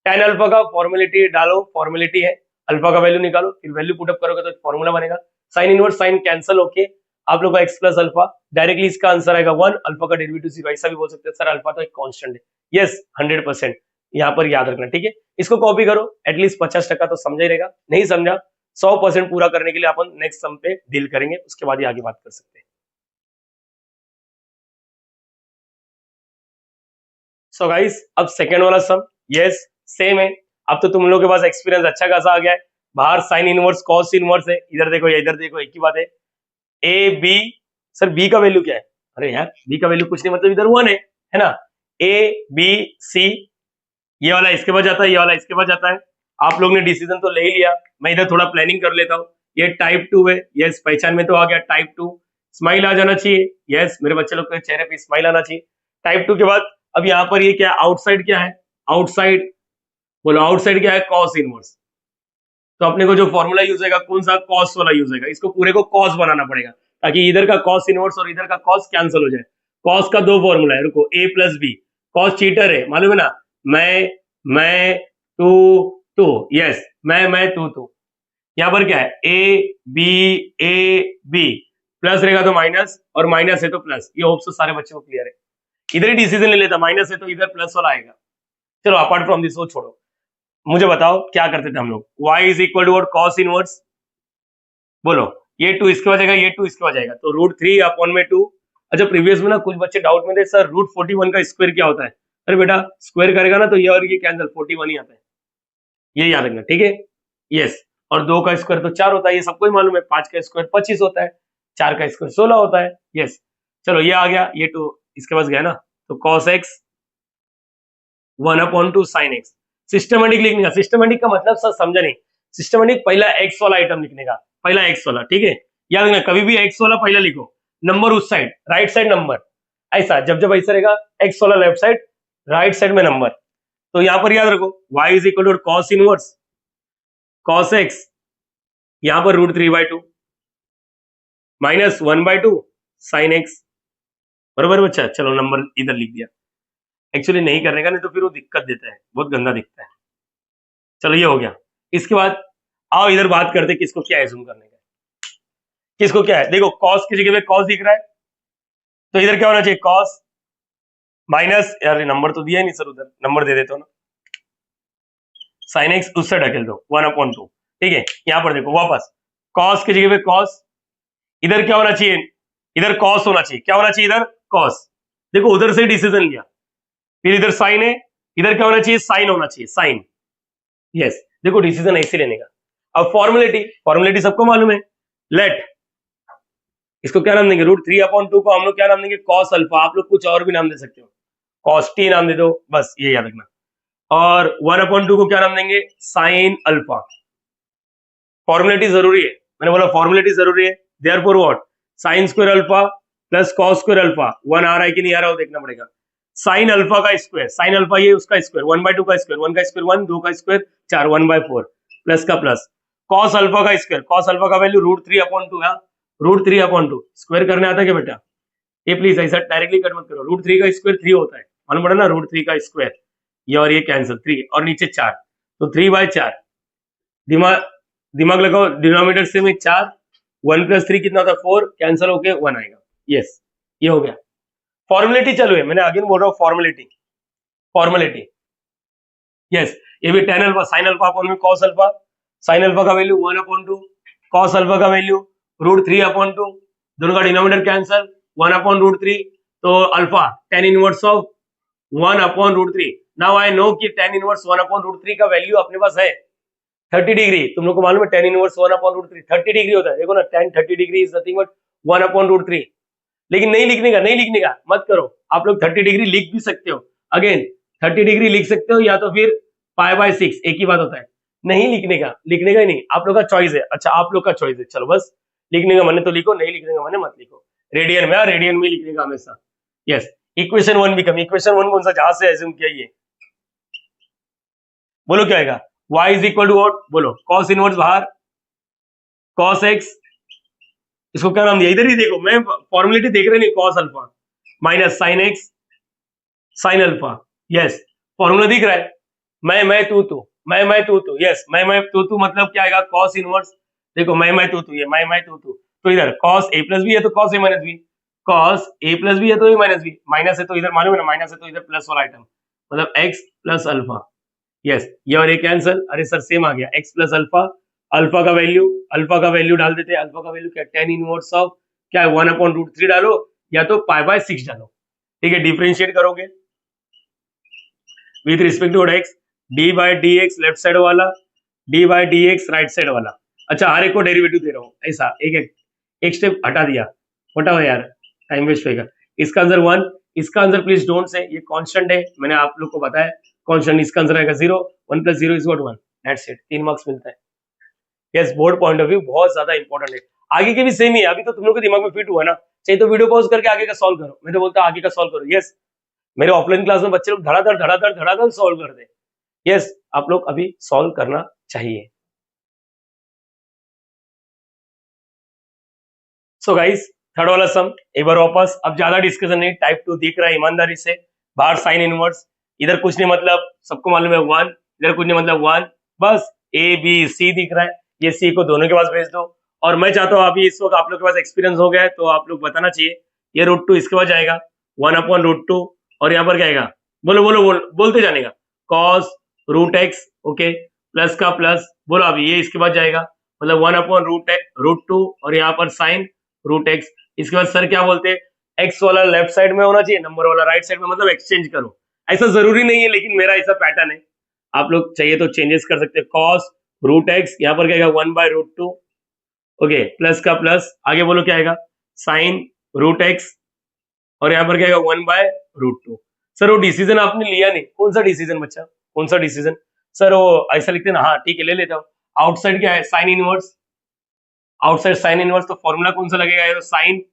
tan अल्फा का फॉर्मेलिटी डालो, फॉर्मेलिटी है, अल्फा का वैल्यू निकालो, फिर वैल्यू पुटअप करोगे तो फॉर्मूला बनेगा, साइन इनवर्स साइन कैंसिल होके आप लोग का x प्लस अल्फा, डायरेक्टली इसका आंसर आएगा 1, अल्फा का डेरिवेटिव 0, ऐसा भी बोल सकते हैं सर अल्फा तो एक कांस्टेंट है, यस 100%, यहाँ पर याद रखना, ठीक है, इसको कॉपी करो, एटलीस्ट 50% तो समझा ही रहेगा, नहीं समझा 100% पूरा करने के लिए अपन नेक्स्ट सम पे डील करेंगे, उसके बाद ही आगे बात कर सकते हैं। सो गाइस अब सेकेंड वाला सम, यस सेम है, अब तो तुम लोग के पास एक्सपीरियंस अच्छा खासा आ गया है, बाहर साइन इनवर्स कॉस इनवर्स है, इधर देखो या इधर देखो एक ही बात है, ए बी, सर बी का वैल्यू क्या है, अरे यार बी का वैल्यू कुछ नहीं, मतलब इधर 1 है ना, ए बी सी, ये वाला इसके पास जाता है, ये वाला इसके पास जाता है, आप लोग ने डिसीजन तो ले ही लिया, मैं इधर थोड़ा प्लानिंग कर लेता हूँ, ये टाइप 2 है, यस पहचान में तो आ गया टाइप 2, स्माइल आ जाना चाहिए, यस मेरे बच्चे लोग के चेहरे पे स्माइल आना चाहिए, टाइप 2 के बाद अब यहाँ पर ये क्या है, आउटसाइड क्या है, आउटसाइड, बोलो आउटसाइड क्या है, कॉस इनवर्स, तो अपने को जो फॉर्मूला यूज होगा कौन सा, कॉस वाला यूज होगा, इसको पूरे को कॉस बनाना पड़ेगा ताकि इधर का कॉस इनवर्स और इधर का कॉस कैंसिल हो जाए, कॉस का 2 फॉर्मूला है, रुको a + b, कॉस चीटर है मालूम है ना, मैं तू, यस मैं तू, यहाँ पर क्या है a b प्लस रहेगा तो माइनस, और माइनस है तो प्लस, ये होप्स तो सारे बच्चों को क्लियर है, इधर ही डिसीजन ले लेता, माइनस है तो इधर प्लस वाला आएगा, चलो अपार्ट फ्रॉम दिस वो छोड़ो, मुझे बताओ क्या करते थे हम लोग, y = व्हाट, कॉस इनवर्स, बोलो ये 2 इसके हो जाएगा, ये 2 इसके हो जाएगा, तो √3/2, अच्छा प्रीवियस में ना कुछ बच्चे डाउट में थे सर √41 का स्क्वायर क्या होता है, अरे बेटा स्क्वायर करेगा ना तो ये और ये कैंसिल 41 ही आता है, ये याद रखना, ठीक है, यस, और 2 का स्क्वायर तो 4 होता है, ये सबको ही मालूम है, 5 का स्क्वायर 25 होता है, 4 का स्क्वायर 16 होता है, यस, चलो ये आ गया, ये 2 इसके पास गया ना, तो cos x 1/2 sin x, systematic लिखने का, सिस्टमेटिक का मतलब सर समझा नहीं, सिस्टमेटिक पहला x वाला आइटम लिखने का, पहला x वाला, ठीक है, याद रखना कभी भी x वाला पहला लिखो, नंबर उस साइड, राइट साइड नंबर, ऐसा जब ऐसा रहेगा x वाला लेफ्ट साइड, राइट साइड में नंबर, तो यहां पर याद रखो y = cos inverse cos x, यहां पर √3/2 -1/2 sin x, बरोबर बच्चा, चलो नंबर इधर लिख दिया, एक्चुअली नहीं करने का, नहीं तो फिर वो दिक्कत देता है, बहुत गंदा दिखता है, चलो ये हो गया, इसके बाद आओ इधर बात करते किसको क्या एज्यूम करने का, किसको क्या है, देखो cos की जगह पे cos दिख रहा है, तो इधर क्या होना चाहिए cos माइनस, यार नंबर तो दिया ही नहीं सर, उधर नंबर दे देते हो ना, साइन एक्स उससे ढकेल दो 1/2, ठीक है। यहां पर देखो वापस कॉस की जगह पे कॉस, इधर क्या होना चाहिए, इधर कॉस होना चाहिए, क्या होना चाहिए इधर कॉस, देखो उधर से डिसीजन लिया, फिर इधर साइन है, इधर क्या होना चाहिए साइन होना चाहिए, साइन, यस, देखो डिसीजन ऐसे लेने का। अब फॉर्मुलेटी, फॉर्मुलेटी सबको मालूम है, लेट, इसको क्या नाम देंगे, √3/2 को हम लोग क्या नाम देंगे कॉस अल्फा, आप लोग कुछ और भी नाम दे सकते हो, कॉस टी नाम दे दो, बस ये याद रखना। और 1/2 को क्या नाम देंगे साइन अल्फा। फॉर्मुलेटी जरूरी है, मैंने बोला फॉर्मुलेटी जरूरी है, therefore what, sign square alpha plus cos square alpha, 1 आ रहा है कि नहीं आ रहा हो देखना पड़ेगा, साइन अल्फा का स्क्वायर, साइन अल्फा ये उसका स्क्वायर 1/2 का स्क्वायर, 1 का स्क्वायर 1, 2 का स्क्वायर 4, 1/4 प्लस का प्लस, कॉस अल्फा का स्क्वायर, कॉस अल्फा का वैल्यू √3/2 है, √3/2 स्क्वायर करने आता है क्या बेटा, ये प्लीज ऐसा डायरेक्टली कट मत करो, √3 का स्क्वायर 3 होता है, मालूम पड़ा ना, √3 का स्क्वायर, ये और ये कैंसिल 3 और नीचे 4, तो 3/4, दिमाग दिमाग लगाओ, डिनोमिनेटर से में 4, 1 + 3 कितना होता है 4, कैंसिल होके 1 आएगा, यस ये हो गया। फॉर्मुलेटी चालू है, मैंने अगेन बोल रहा हूँ फॉर्मुलेटी, फॉर्मुलेटी, यस, ये भी tan alpha sin alpha upon में cos अल्फा, sin अल्फा का वैल्यू 1/2, cos अल्फा का वैल्यू √3/2, दोनों का डिनोमिनेटर कैंसिल 1/√3, तो alpha tan inverse of 1/√3, now I know कि tan इनवर्स 1/√3 का वैल्यू अपने पास है 30 डिग्री, तुम लोग को मालूम है tan इनवर्स 1/√3 30 डिग्री होता है, देखो ना tan 30 degree is nothing but 1/√3, लेकिन नहीं लिखने का, नहीं लिखने का मत करो, आप लोग 30 डिग्री लिख भी सकते हो, अगेन 30 डिग्री लिख सकते हो या तो फिर π/6, एक ही बात होता है, नहीं लिखने का, लिखने का ही नहीं, आप लोग का चॉइस है, अच्छा आप लोग का चॉइस है, चलो बस लिखने का मन है तो लिखो, नहीं लिखने का मन है मत लिखो, रेडियन में, रेडियन में लिखने का हमेशा, यस। इक्वेशन 1 भी कम, इक्वेशन 1 कौन सा जहां से एज्यूम किया, ये बोलो क्या आएगा, y is equal to what, बोलो cos इनवर्स बाहर cos x, इसको क्या नाम दिया, इधर ही देखो, मैं फॉर्मुलेटी देख रहे नहीं, cos alpha minus sin x sin alpha, yes formula दिख रहा है, मैं तू मैं तू, यस मैं तू मतलब क्या आएगा cos इनवर्स, देखो मैं तू ये मैं तू, तो इधर cos a + b है तो cos a - b, cos a + b है तो a - b, माइनस है तो इधर मालूम है ना, माइनस है तो इधर प्लस वाला आइटम, मतलब x प्लस अल्फा, यस ये और ये कैंसिल, अरे सर सेम आ गया, x प्लस अल्फा, अल्फा का वैल्यू डाल देते हैं, अल्फा का वैल्यू क्या tan इनवर्स ऑफ क्या है 1/√3 डालो या तो π/6 डालो, ठीक है, डिफरेंशिएट करोगे with respect to x, d/dx left side वाला, d/dx राइट साइड वाला, अच्छा हर एक को डेरिवेटिव दे रहा हूँ, ऐसा एक स्टेप हटा दिया, हटाओ यार टाइम वेस्ट होगा, इसका आंसर 1, इसका आंसर प्लीज डोंट से, ये कांस्टेंट है, मैंने आप लोग को बताया कांस्टेंट, इसका आंसर आएगा 0, 1 + 0 is what 1, that's it, 3 marks मिलता है, yes board point of view बहुत ज्यादा इंपॉर्टेंट है, आगे के भी सेम ही है, अभी तो तुम लोग के दिमाग में फिट हुआ ना, चाहिए तो वीडियो पॉज करके आगे का सॉल्व करो, मैं तो बोलता हूँ आगे का सॉल्व करो, यस मेरे ऑफलाइन क्लास में बच्चे लोग धड़ाधड़ सॉल्व करते हैं, यस आप लोग अभी सॉल्व करना चाहिए। सो गाइस थर्ड वाला सम एक बार वापस, अब ज्यादा डिस्कशन नहीं, टाइप 2 दिख रहा है ईमानदारी से, बाहर साइन इनवर्स, इधर कुछ नहीं मतलब सबको मालूम है 1, इधर कुछ नहीं मतलब 1, बस ए बी सी दिख रहा है, ये सी को दोनों के पास भेज दो, और मैं चाहता हूँ अभी इस वक्त आप लोग के पास एक्सपीरियंस हो गया है तो आप लोग बताना चाहिए, ये √2 इसके बाद जाएगा 1/√2, और यहाँ पर क्या आएगा, बोलते जाने का cos √x, ओके प्लस का प्लस, बोलो अभी ये इसके बाद जाएगा, मतलब 1/√2 और यहाँ पर साइन √x, इसके बाद सर क्या बोलते हैं, x वाला लेफ्ट साइड में होना चाहिए, नंबर वाला राइट साइड में, मतलब एक्सचेंज करो, ऐसा जरूरी नहीं है लेकिन मेरा ऐसा पैटर्न है, आप लोग चाहिए तो चेंजेस कर सकते हैं, cos √x यहाँ पर क्या आएगा 1/√2, ओके प्लस का प्लस, आगे बोलो क्या आएगा साइन √x, और यहाँ पर क्या आएगा 1/√2, सर वो डिसीजन आपने लिया नहीं, कौन सा डिसीजन बच्चा, कौन सा डिसीजन, सर वो ऐसा लिखते हैं ना, हाँ ठीक है ले लेता हूँ, आउटसाइड क्या है sine inverse, outside sine inverse, तो फॉर्मूला कौन सा लगेगा, तो साइन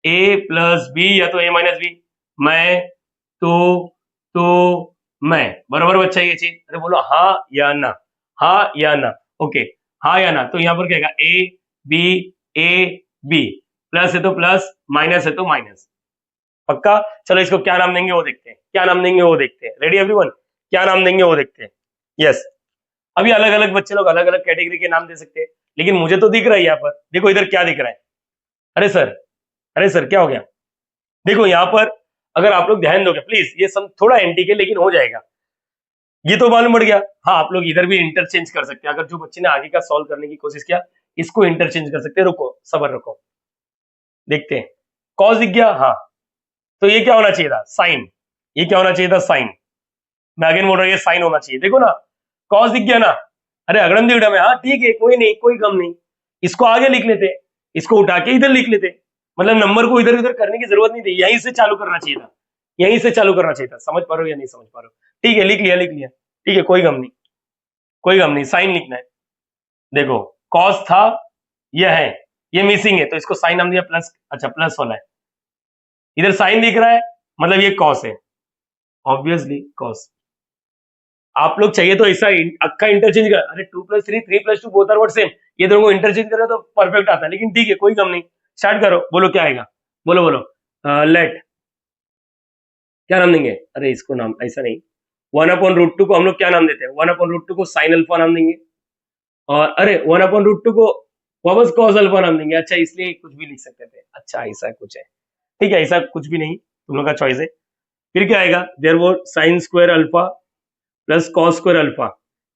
a + b या तो a - b, मैं तो मैं, बराबर बच्चा ये चीज, अरे बोलो हाँ या ना, हाँ या ना, ओके हाँ या ना, तो यहाँ पर क्या आएगा a b, प्लस है तो प्लस, माइनस है तो माइनस, पक्का, चलो इसको क्या नाम देंगे वो देखते हैं, क्या नाम देंगे वो देखते हैं, रेडी एवरीवन, क्या नाम देंगे वो देखते हैं, यस अभी अलग अलग बच्चे लोग अलग अलग कैटेगरी के नाम दे सकते हैं, लेकिन मुझे तो दिख रहा है यहाँ पर, देखो इधर क्या दिख रहा है, अरे सर क्या हो गया, देखो यहाँ पर अगर आप लोग ध्यान दोगे प्लीज, ये सब थोड़ा एंटी के लेकिन हो जाएगा, ये तो मालूम पड़ गया। हाँ, आप लोग इधर भी इंटरचेंज कर सकते हैं, अगर जो बच्चे ने आगे का सॉल्व करने की कोशिश किया इसको इंटरचेंज कर सकते हैं। रुको, सबर रखो, देखते हैं। कॉस दिख गया, हाँ, तो ये क्या होना चाहिए था, साइन। ये क्या होना चाहिए था, साइन। मैं अगेन बोल रहा हूँ ये साइन होना चाहिए, देखो ना, कॉस दिख गया ना। अरे अगड़म दिगड़म है, हाँ ठीक है, कोई नहीं, कोई गम नहीं, इसको आगे लिख लेते, इसको उठा के इधर लिख लेते, मतलब नंबर को इधर उधर करने की जरूरत नहीं थी, यहीं से चालू करना चाहिए था, यहीं से चालू करना चाहिए था। समझ पा रहे हो या नहीं समझ पा रहे हो? ठीक है, लिख लिया, लिख लिया, ठीक है, कोई गम नहीं, कोई गम नहीं, साइन लिखना है। देखो, कॉस था, यह है, ये मिसिंग है, तो इसको साइन हम दिया प्लस, अच्छा प्लस वाला है, इधर साइन दिख रहा है, मतलब ये कॉस है, ऑब्वियसली कॉस। आप लोग चाहिए तो ऐसा अक्का इंटरचेंज कर, अरे 2+3 3+2 बोथ आर व्हाट सेम, ये दोनों को इंटरचेंज करो तो परफेक्ट आता है, लेकिन ठीक है, कोई गम नहीं। स्टार्ट करो, बोलो क्या आएगा, बोलो बोलो। लेट, क्या नाम देंगे, अरे इसको नाम ऐसा नहीं, 1/√2 को हम लोग क्या नाम देते हैं, 1/√2 को साइन अल्फा नाम देंगे, और अरे 1/√2 को वापस कॉस अल्फा नाम देंगे। अच्छा, इसलिए कुछ भी लिख सकते थे, अच्छा ऐसा कुछ है, ठीक है, ऐसा कुछ भी नहीं, तुम लोग का चॉइस है। फिर क्या आएगा, देयर वो sign square alpha plus cos square alpha.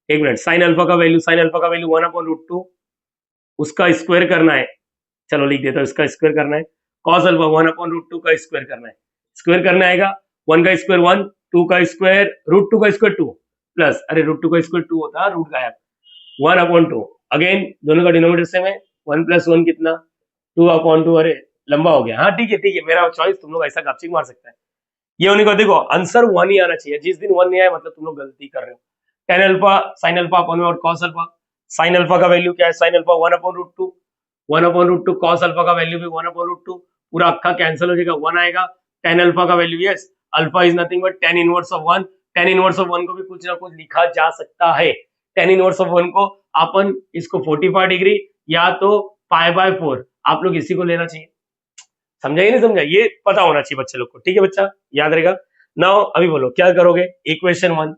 एक मिनट, साइन अल्फा का वैल्यू, साइन अल्फा का वैल्यू 1/√2, उसका स्क्वायर करना है, चलो लिख देता हूँ, इसका स्क्वायर करना है, कॉस अल्फा 1/√2 का स्क्वायर करना है, स्क्वायर करना आएगा 1 का स्क्वायर 1, 2 का स्क्वायर √2 का स्क्वायर 2, प्लस अरे √2 का स्क्वायर 2 होता है, रूट गायब, 1/2, अगेन दोनों का डिनोमिनेटर सेम है, 1+1 कितना, 2/2, अरे लंबा हो गया, हाँ ठीक है ठीक है, मेरा चॉइस, तुम लोग ऐसा गपचिक मार सकता है। ये होने को देखो आंसर 1 ही आना चाहिए, जिस दिन 1 नहीं आया मतलब तुम लोग गलती कर रहे हो। Tan alpha sine alpha upon में और कॉस अल्फा, साइन अल्फा का वैल्यू क्या है, साइन अल्फा 1/√2, 1/√2, कॉस अल्फा का वैल्यू भी 1/√2, पूरा अक्का कैंसिल हो जाएगा, 1 आएगा। टेन अल्फा का value, yes, alpha is nothing but tan inverse of 1, tan inverse of 1 को भी कुछ ना कुछ लिखा जा सकता है, tan इनवर्स ऑफ 1 को अपन इसको 45 डिग्री या तो π/4, आप लोग इसी को लेना चाहिए, समझा ही नहीं समझा, ये पता होना चाहिए बच्चे लोग को, ठीक है बच्चा, याद रहेगा। नाउ अभी बोलो क्या करोगे, इक्वेशन 1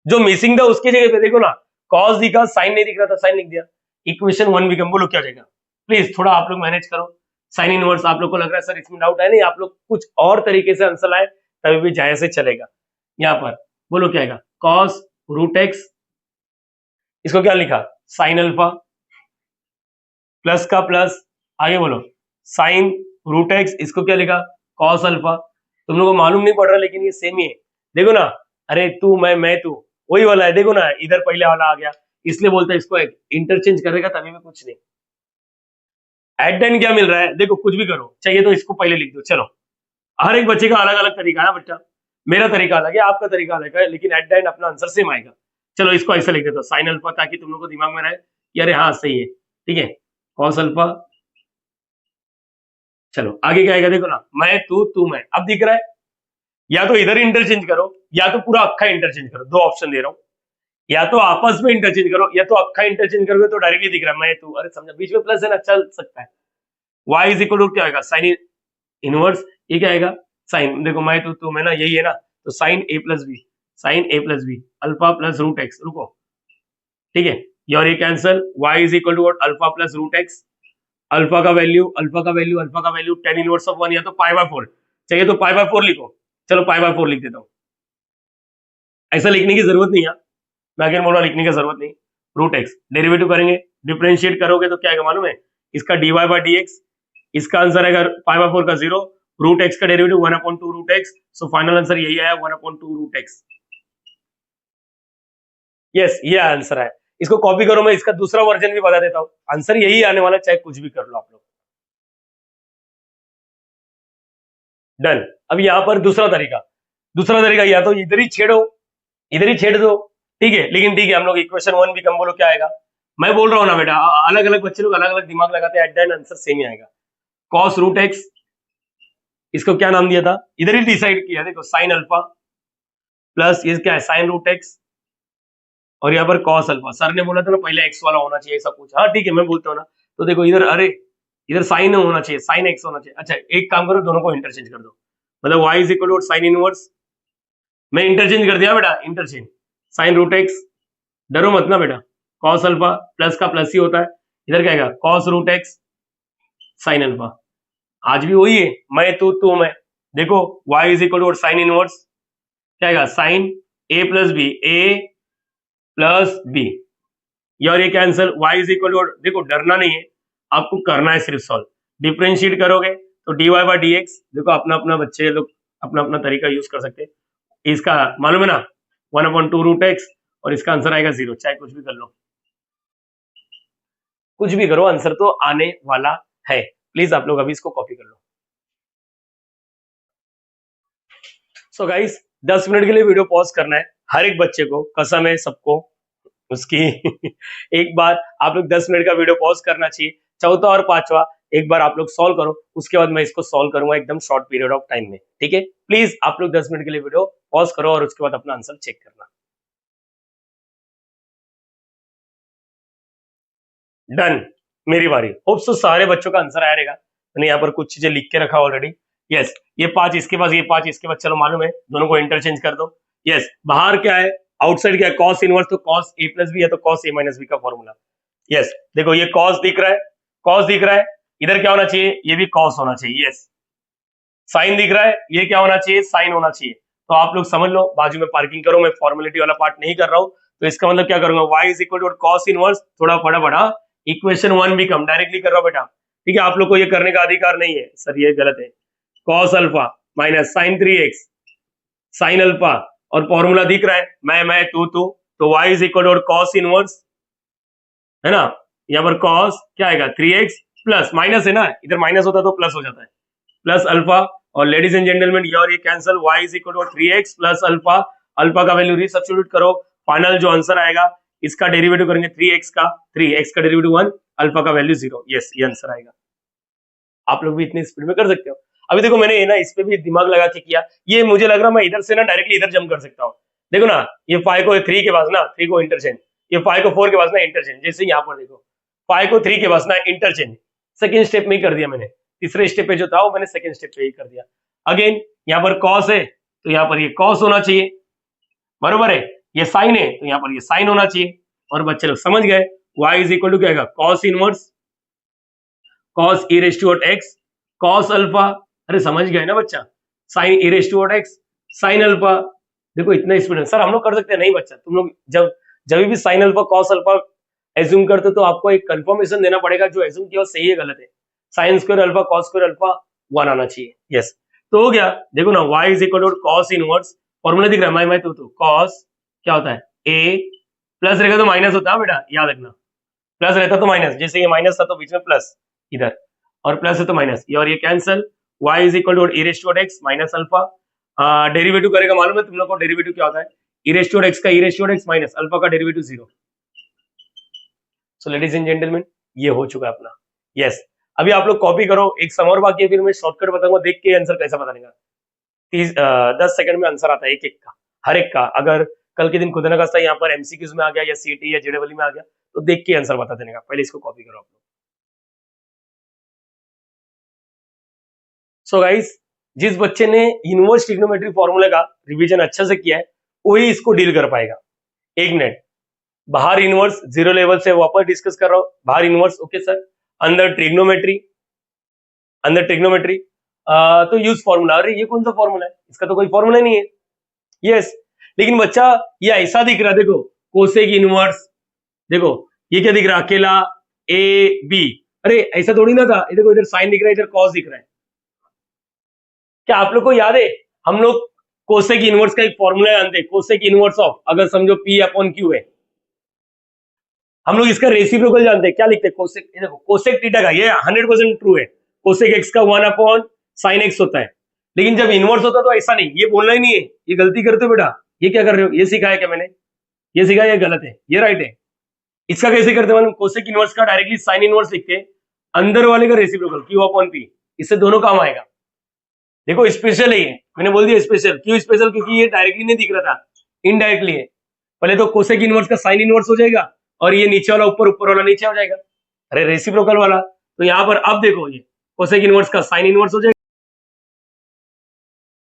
जो मिसिंग था उसकी जगह पे देखो ना, कॉस दिखा, साइन नहीं दिख रहा था, साइन लिख दिया, इक्वेशन 1 बिकम, बोलो क्या हो जाएगा, प्लीज थोड़ा आप लोग मैनेज करो। साइन इनवर्स आप लोग को लग रहा है सर इसमें डाउट है, नहीं, आप लोग कुछ और तरीके से आंसर लाए तभी भी जायज से चलेगा। यहाँ पर बोलो क्या आएगा, कॉस √x, इसको क्या लिखा, साइन अल्फा, प्लस का प्लस, आगे बोलो साइन √x, इसको क्या लिखा, कॉस अल्फा। तुम लोगों को मालूम नहीं पड़ रहा लेकिन ये सेम ही है, देखो ना, अरे तू मैं तू, वही वाला है, देखो ना इधर पहले वाला आ गया, इसलिए बोलता है इसको इंटरचेंज करेगा तभी में कुछ नहीं। एट द एंड क्या मिल रहा है, देखो कुछ भी करो, चाहिए तो इसको पहले लिख दो, चलो, हर एक बच्चे का अलग अलग तरीका है ना बच्चा, मेरा तरीका अलग है, आपका तरीका अलग है, लेकिन एट द एंड अपना आंसर सेम आएगा। चलो इसको ऐसे लिख देता हूँ, साइन अल्फा, ताकि तुम लोग को दिमाग में रहे कि अरे हाँ सही है, ठीक है, कॉस अल्फा, चलो आगे क्या आएगा, देखो ना, मैं तू मैं, अब दिख रहा है, या तो इधर इंटरचेंज करो या तो पूरा अक्खा इंटरचेंज करो, दो ऑप्शन दे रहा हूँ, या तो आपस में इंटरचेंज करो या तो अक्खा इंटरचेंज करोगे तो डायरेक्टली दिख रहा है मैं तू, अरे समझा, बीच में प्लस है ना, चल सकता है। y इज इक्वल टू क्या आएगा, साइन इनवर्स, ये क्या आएगा, साइन, देखो मैं तू मैं ना, यही है ना, तो sine a plus B, sine a plus B, alpha plus √x, रुको, ठीक है, और ये cancel, y is equal to alpha plus √x, alpha का वैल्यू tan इनवर्स ऑफ 1 या तो π/4, चाहिए तो π/4 लिखो, चलो π/4 लिख देता हूँ, ऐसा लिखने की जरूरत नहीं है, मैं अगेन बोल रहा लिखने की जरूरत नहीं, √x डेरिवेटिव करेंगे, डिफरेंशिएट करोगे तो क्या आएगा मालूम है, इसका dy/dx, इसका आंसर आएगा π/4 का 0, √x का derivative 1/2 √x, so final answer यही आया 1/2 √x, यस ये आंसर है। इसको कॉपी करो, मैं इसका दूसरा वर्जन भी बता देता हूँ, आंसर यही आने वाला, चाहे कुछ भी कर लो आप लोग। डन। अब यहाँ पर दूसरा तरीका या तो इधर ही छेड़ो, इधर ही छेड़ दो, ठीक है, लेकिन ठीक है, हम लोग इक्वेशन 1 भी कम, बोलो क्या आएगा, मैं बोल रहा हूँ ना बेटा, अलग अलग बच्चे लोग अलग अलग दिमाग लगाते हैं, at the end answer same ही आएगा, कॉस √x, इसको क्या नाम दिया था, इधर ही डिसाइड किया, देखो साइन अल्फा प्लस ये क्या है, साइन √x, और यहाँ पर कॉस अल्फा, सर ने बोला था ना पहले एक्स वाला होना चाहिए, ऐसा कुछ, हाँ ठीक है, मैं बोलता हूँ ना, तो देखो इधर, अरे इधर साइन होना चाहिए, साइन एक्स होना चाहिए, अच्छा एक काम करो, दोनों को इंटरचेंज कर दो, मतलब y is equal to sine inverse, मैं इंटरचेंज कर दिया बेटा, इंटरचेंज, साइन √x, डरो मत ना बेटा, कॉस अल्फा प्लस का प्लस ही होता है, इधर क्या आएगा, कॉस √x साइन अल्फा, आज भी वही है, मैं तू मैं, देखो y is equal to sine inverse, क्या आएगा sine A plus B, A plus B, और ये cancel, y is equal to, देखो डरना नहीं है, आपको करना है सिर्फ सॉल्व। डिफरेंशिएट करोगे तो dy बाई डी एक्स, देखो अपना अपना बच्चे लोग अपना अपना तरीका यूज कर सकते हैं। इसका मालूम है ना 1/2 √x, और इसका आंसर आएगा 0, चाहे कुछ भी कर लो, कुछ भी करो, आंसर तो आने वाला है। प्लीज आप लोग अभी इसको कॉपी कर लो। सो गाइस 10 मिनट के लिए वीडियो पॉज करना है, हर एक बच्चे को, कसम है सबको उसकी एक बार आप लोग 10 मिनट का वीडियो पॉज करना चाहिए। चौथा और पांचवा एक बार आप लोग सॉल्व करो, उसके बाद मैं इसको सॉल्व करूंगा एकदम शॉर्ट पीरियड ऑफ टाइम में, ठीक है। प्लीज आप लोग 10 मिनट के लिए वीडियो पॉज करो और उसके बाद अपना आंसर चेक करना। डन, मेरी बारी। होप सो सारे बच्चों का आंसर आया रहेगा। मैंने यहाँ पर कुछ चीजें लिख के रखा ऑलरेडी। यस, ये 5 इसके पास, ये 5 इसके पास, चलो मालूम है, दोनों को इंटरचेंज कर दो। यस, बाहर क्या है, आउटसाइड क्या है, कॉस इनवर्स, तो कॉस ए प्लस बी है तो कॉस ए माइनस बी का फॉर्मूला। यस, देखो ये कॉस दिख रहा है, कॉस दिख रहा है, इधर क्या होना चाहिए, ये भी कॉस होना चाहिए। यस, साइन दिख रहा है, ये क्या होना चाहिए, साइन होना चाहिए। तो आप लोग समझ लो, बाजू में पार्किंग करो, मैं फॉर्मेलिटी वाला पार्ट नहीं कर रहा हूं। तो इसका मतलब क्या करूंगा, y is equal to cos inverse, थोड़ा बड़ा बड़ा इक्वेशन 1 भी कम डायरेक्टली कर रहा हूं बेटा, ठीक है। आप लोग को ये करने का अधिकार नहीं है, सर ये गलत है। Cos alpha minus sine 3x sine alpha, और फॉर्मूला दिख रहा है, मैं तू, तो y is equal to cos inverse, है ना। यहाँ पर कॉस क्या आएगा 3x, प्लस माइनस है ना, इधर माइनस होता तो प्लस हो जाता है, प्लस अल्फा, और लेडीज एंड जेंटलमैन ये cancel, y is equal to 3x plus alpha, alpha का वैल्यू रीसब्स्टिट्यूट करो, फाइनल जो आंसर आएगा इसका डेरिवेटिव करेंगे 3x का डेरिवेटिव 1, अल्फा का वैल्यू 0। यस, ये आंसर आएगा। आप लोग भी इतनी स्पीड में कर सकते हो। अभी देखो मैंने ना इस पे भी दिमाग लगा के किया, ये मुझे लग रहा मैं इधर से ना डायरेक्टली इधर जंप कर सकता हूँ। देखो ना, ये 5 को 3 के पास ना 3 को इंटरचेंज, ये 5 को 4 के पास ना इंटरचेंज, जैसे यहाँ पर देखो 5 को 3 के पास ना इंटरचेंज, सेकेंड स्टेप में ही कर दिया मैंने, तीसरे स्टेप पे जो था वो मैंने सेकेंड स्टेप पे ही कर दिया। अगेन यहाँ पर कॉस है तो यहाँ पर ये कॉस होना चाहिए, बरोबर है, ये साइन है तो यहाँ पर ये साइन होना चाहिए। और बच्चे लोग समझ गए, y इज इक्वल टू क्या आएगा, cos inverse cos e raise to x cos alpha, अरे समझ गए ना बच्चा, sine e raise to x sine alpha. देखो इतना स्पीड है सर, हम लोग कर सकते हैं, नहीं बच्चा, तुम लोग जब जब भी sine alpha cos alpha assume करते तो आपको एक कंफर्मेशन देना पड़ेगा, जो एज्यूम किया सही है गलत है। Sign square alpha cos square alpha 1 आना चाहिए। यस, तो हो गया। देखो ना y is equal to cos inverse, formula दिख रहा है, मैं तो कॉस क्या होता है, a प्लस रहेगा तो माइनस होता है बेटा, याद रखना, प्लस रहता तो माइनस, जैसे ये माइनस था तो बीच में प्लस इधर, और प्लस है तो माइनस, ये और ये cancel, y is equal to e raise to x minus alpha, derivative करेगा, मालूम है तुम लोग को डेरिवेटिव क्या होता है, e रेज़ टू x का e raise to x minus alpha का derivative 0। So ladies and gentleman, ये हो चुका है अपना। यस, अभी आप लोग कॉपी करो, एक सम और बाकी है, फिर मैं शॉर्टकट बताऊंगा, देख के आंसर कैसा बताने का। 10 सेकंड में आंसर आता है एक एक का, हर एक का। अगर कल के दिन खुदा ना खास्ता यहाँ पर एमसीक्यूज में आ गया या सीटी या जेडब्ल्यू में आ गया तो देख के आंसर बता देने का, पहले इसको कॉपी करो आप लोग। सो गाइस, जिस बच्चे ने इनवर्स ट्रिग्नोमेट्री फॉर्मूला का रिवीजन अच्छे से किया है वही इसको डील कर पाएगा। एक मिनट, बाहर इनवर्स 0 लेवल से वापस डिस्कस कर रहा हूं, बाहर इनवर्स ओके सर, अंदर ट्रिग्नोमेट्री, अंदर ट्रिग्नोमेट्री तो यूज फॉर्मूला। अरे ये कौन सा फॉर्मूला है, इसका तो कोई फॉर्मूला नहीं है। यस, लेकिन बच्चा ये ऐसा दिख रहा है, देखो कोसेक इनवर्स, देखो ये क्या दिख रहा है, अकेला ए बी, अरे ऐसा थोड़ी ना था, ये देखो इधर साइन दिख रहा है, इधर कॉस दिख रहा है। क्या आप लोग को याद है, हम लोग कोसेक इनवर्स का एक फॉर्मूला जानते हैं, कोसेक इनवर्स ऑफ, अगर समझो P अपॉन Q है, हम लोग इसका रेसिप्रोकल जानते हैं, क्या लिखते हैं, कोसेक, देखो कोसेक थीटा का, ये 100% ट्रू है, कोसेक x का 1 अपॉन साइन x होता है। लेकिन जब इनवर्स होता है तो ऐसा नहीं, ये बोलना ही नहीं है, ये गलती करते हो बेटा, ये क्या कर रहे हो, ये सिखाया क्या मैंने, ये सिखाया, ये गलत है, ये राइट है। इसका कैसे करते हैं, कोसेक इनवर्स का डायरेक्टली साइन इनवर्स लिखते हैं, अंदर वाले का रेसिप्रोकल Q अपॉन P, इससे दोनों काम आएगा। देखो स्पेशल है ये, मैंने बोल दिया स्पेशल, क्यों स्पेशल, क्योंकि ये डायरेक्टली नहीं दिख रहा था, इनडायरेक्टली है। पहले तो कोसेक इनवर्स का साइन इनवर्स हो जाएगा, और ये नीचे वाला ऊपर, ऊपर वाला नीचे हो जाएगा, अरे रेसिप्रोकल वाला। तो यहाँ पर अब देखो, ये कोसेक इनवर्स का साइन इनवर्स हो जाएगा।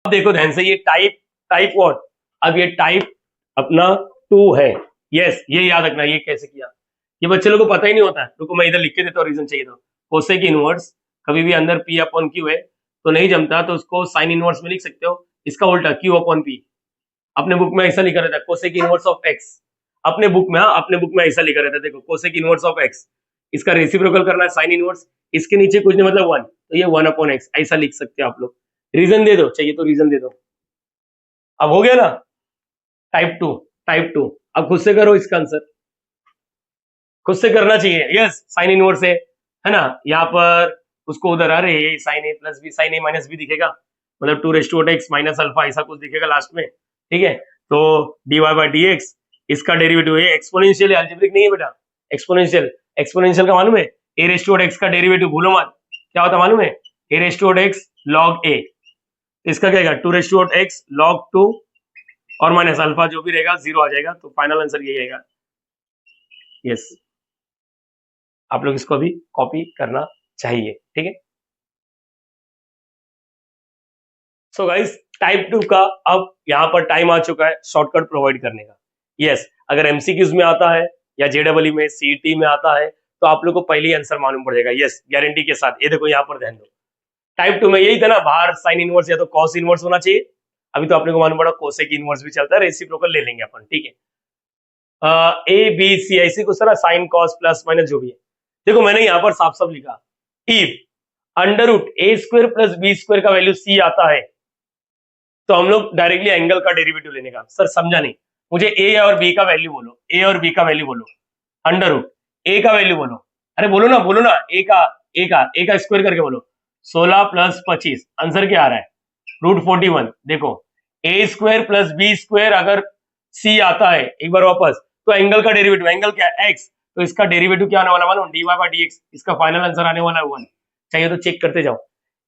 अब देखो ध्यान से, ये टाइप टाइप व्हाट, अब ये टाइप अपना 2 है। यस, ये याद रखना, ये कैसे किया, ये बच्चे लोगों को पता ही नहीं होता है। रुको मैं इधर लिख के देता हूँ, रीजन चाहिए तो, कोसेक इनवर्स कभी भी अंदर P अपॉन Q है तो नहीं जमता, तो उसको साइन इनवर्स में लिख सकते हो, इसका उल्टा Q अपॉन P, अपने बुक में ऐसा लिखा रहता है कोसेक इनवर्स ऑफ एक्स, अपने बुक में, हाँ अपने बुक में ऐसा लिखा रहता है, देखो कोसेक इनवर्स ऑफ एक्स, इसका रेसिप्रोकल करना है साइन इनवर्स, इसके नीचे कुछ नहीं मतलब 1, तो ये 1/x ऐसा लिख सकते हो आप लोग। रीजन दे दो, चाहिए तो रीजन दे दो। अब हो गया ना टाइप टू। अब खुद से करो इसका आंसर, खुद से करना चाहिए। यस साइन इनवर्स है ना, यहाँ पर उसको उधर अरे ये sign A plus B, sign A minus B दिखेगा, मतलब 2x माइनस अल्फा ऐसा कुछ दिखेगा लास्ट में, ठीक है। तो dy बाई डी एक्स, इसका डेरिवेटिव है एक्सपोनेंशियल है, अलजेब्रिक नहीं है बेटा, एक्सपोनेंशियल। एक्सपोनेंशियल का मालूम है ए रेस्ट टू एक्स का डेरिवेटिव भूलो मत, क्या होता मालूम है, ए रेस्ट टू एक्स लॉग ए, इसका क्या आएगा 2 रेस्ट टू एक्स लॉग 2 और माइनस अल्फा जो भी रहेगा 0 आ जाएगा, तो फाइनल आंसर यही आएगा। यस आप लोग इसको भी कॉपी करना चाहिए, ठीक है। सो गाइस टाइप 2 का अब यहाँ पर टाइम आ चुका है शॉर्टकट प्रोवाइड करने का। यस अगर एमसीक्यूज में आता है या जेडब्ल्यू में सीईटी में आता है तो आप लोग को पहले ही आंसर मालूम पड़ जाएगा, यस गारंटी के साथ। ये देखो यहाँ पर ध्यान दो, टाइप 2 में यही था ना, बाहर साइन इनवर्स या तो कॉस इनवर्स होना चाहिए, अभी तो अपने को मालूम पड़ा कोसेक इनवर्स भी चलता है, रेसिप्रोकल ले लेंगे अपन, ठीक है। ए बी सी ऐसे कुछ तरह साइन कॉस प्लस माइनस जो भी है। देखो मैंने यहाँ पर साफ साफ लिखा, if under root a square plus b square का वैल्यू सी आता है तो हम लोग डायरेक्टली एंगल का डेरिवेटिव लेने का। सर समझा नहीं, मुझे ए और बी का वैल्यू बोलो, ए और बी का वैल्यू बोलो, अंडर रूट ए का वैल्यू बोलो, अरे बोलो ना ए का स्क्वायर करके बोलो, 16 प्लस 25 आंसर क्या आ रहा है रूट 41। देखो ए स्क्वायर प्लस बी स्क्वायर अगर सी आता है एक बार वापस, तो एंगल का डेरिवेटिव, एंगल क्या एक्स, तो इसका डेरिवेटिव क्या आने वाला मालूम, d y by d x, इसका फाइनल आंसर आने वाला है 1। चाहिए तो चेक करते जाओ।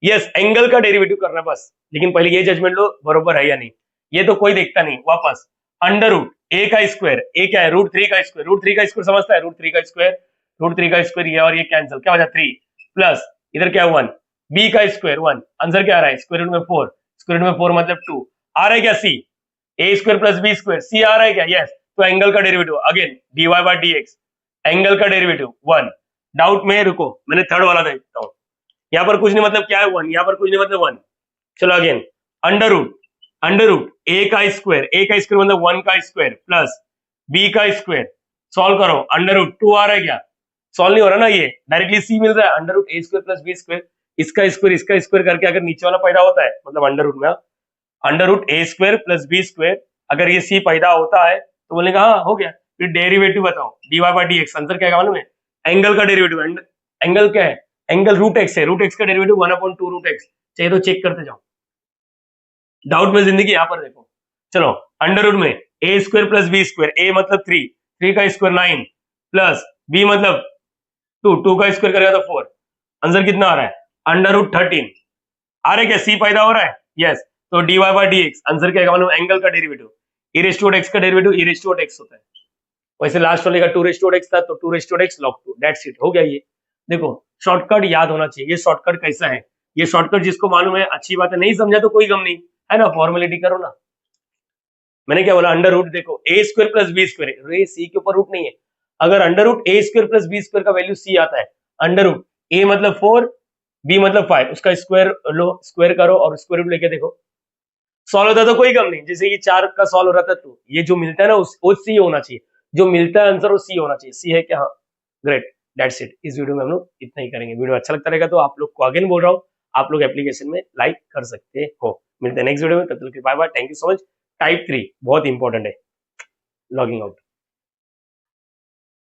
यस एंगल का डेरिवेटिव करना बस, लेकिन पहले ये जजमेंट लो बरोबर है या नहीं, ये तो कोई देखता नहीं। वापस अंडर रूट ए का स्क्वायर, ए क्या है रूट 3 का स्क्वायर, रूट 3 का स्क्वायर समझता है, रूट 3 का स्क्वायर, रूट 3 का स्क्वायर ये और ये कैंसिल, क्या हो जाए 3 प्लस इधर क्या 1, बी का स्क्वायर 1, आंसर क्या आ रहा है स्क्वायर रूट में 4, स्क्वायर रूट में 4 मतलब 2, आ रहा है क्या c, a square plus b square c आ रहा है क्या, यस। तो एंगल का derivative again d y by d x, angle का डेरिवेटिव 1। डाउट में रुको, मैंने थर्ड वाला देखता हूं, यहाँ पर कुछ नहीं मतलब क्या है 1, यहाँ पर कुछ नहीं मतलब 1। चलो अगेन अंडर रूट ए का स्क्वायर मतलब 1 का स्क्वायर प्लस बी का स्क्वायर, सॉल्व करो अंडर रूट 2 आ रहा है क्या, सॉल्व नहीं हो रहा ना, ये डायरेक्टली सी मिल रहा है, under root a square plus b square, इसका स्क्वायर करके अगर नीचे वाला पैदा होता है मतलब अंडर रूट में, under root a square plus b square अगर ये सी पैदा होता है तो बोलेगा हाँ हो गया, फिर डेरिवेटिव बताओ d y by d x, answer क्या है मालूम है, एंगल का डेरिवेटिव, एंगल क्या है, एंगल रूट एक्स है, रूट एक्स का डेरिवेटिव 1/2 रूट एक्स, चाहिए तो चेक करते जाओ, डाउट में जिंदगी यहाँ पर देखो। चलो अंडर रूट में ए स्क्वायर प्लस बी स्क्वायर, ए मतलब 3 का स्क्वायर 9 प्लस बी मतलब 2 का स्क्वायर करेगा तो 4, आंसर कितना आ रहा है अंडर रूट 13 आ रहा है क्या, सी पैदा हो रहा है, यस। तो d y by d x answer क्या मालूम, एंगल का derivative, e raise to x का derivative e raise to x होता है, वैसे लास्ट वाले का 2 रेस्ट टू एक्स था तो 2 raised to x log 2, that's it, हो गया ये। देखो शॉर्टकट याद होना चाहिए, ये शॉर्टकट कैसा है, ये शॉर्टकट जिसको मालूम है अच्छी बात है, नहीं समझा तो कोई गम नहीं है ना, फॉर्मेलिटी करो ना। मैंने क्या बोला अंडर रूट, देखो ए स्क्वायर प्लस बी स्क्वायर, रे सी के ऊपर रूट नहीं है, अगर under root a square plus b square का वैल्यू सी आता है, अंडर रूट ए मतलब 4 बी मतलब 5, उसका स्क्वायर लो, स्क्वायर करो और स्क्वायर रूट लेके देखो, सॉल्व होता तो कोई गम नहीं, जैसे ये 4 का सॉल्व हो रहा था तो ये जो मिलता है ना वो सी होना चाहिए, जो मिलता है आंसर वो सी होना चाहिए, सी है क्या, हाँ ग्रेट, दैट्स इट। इस वीडियो में हम लोग इतना ही करेंगे, वीडियो अच्छा लगता रहेगा तो आप लोग को अगेन बोल रहा हूँ आप लोग एप्लीकेशन में लाइक कर सकते हो। मिलते हैं नेक्स्ट वीडियो में, तब तक के bye bye, thank you so much. Type 3 बहुत इंपॉर्टेंट है, लॉगिंग आउट।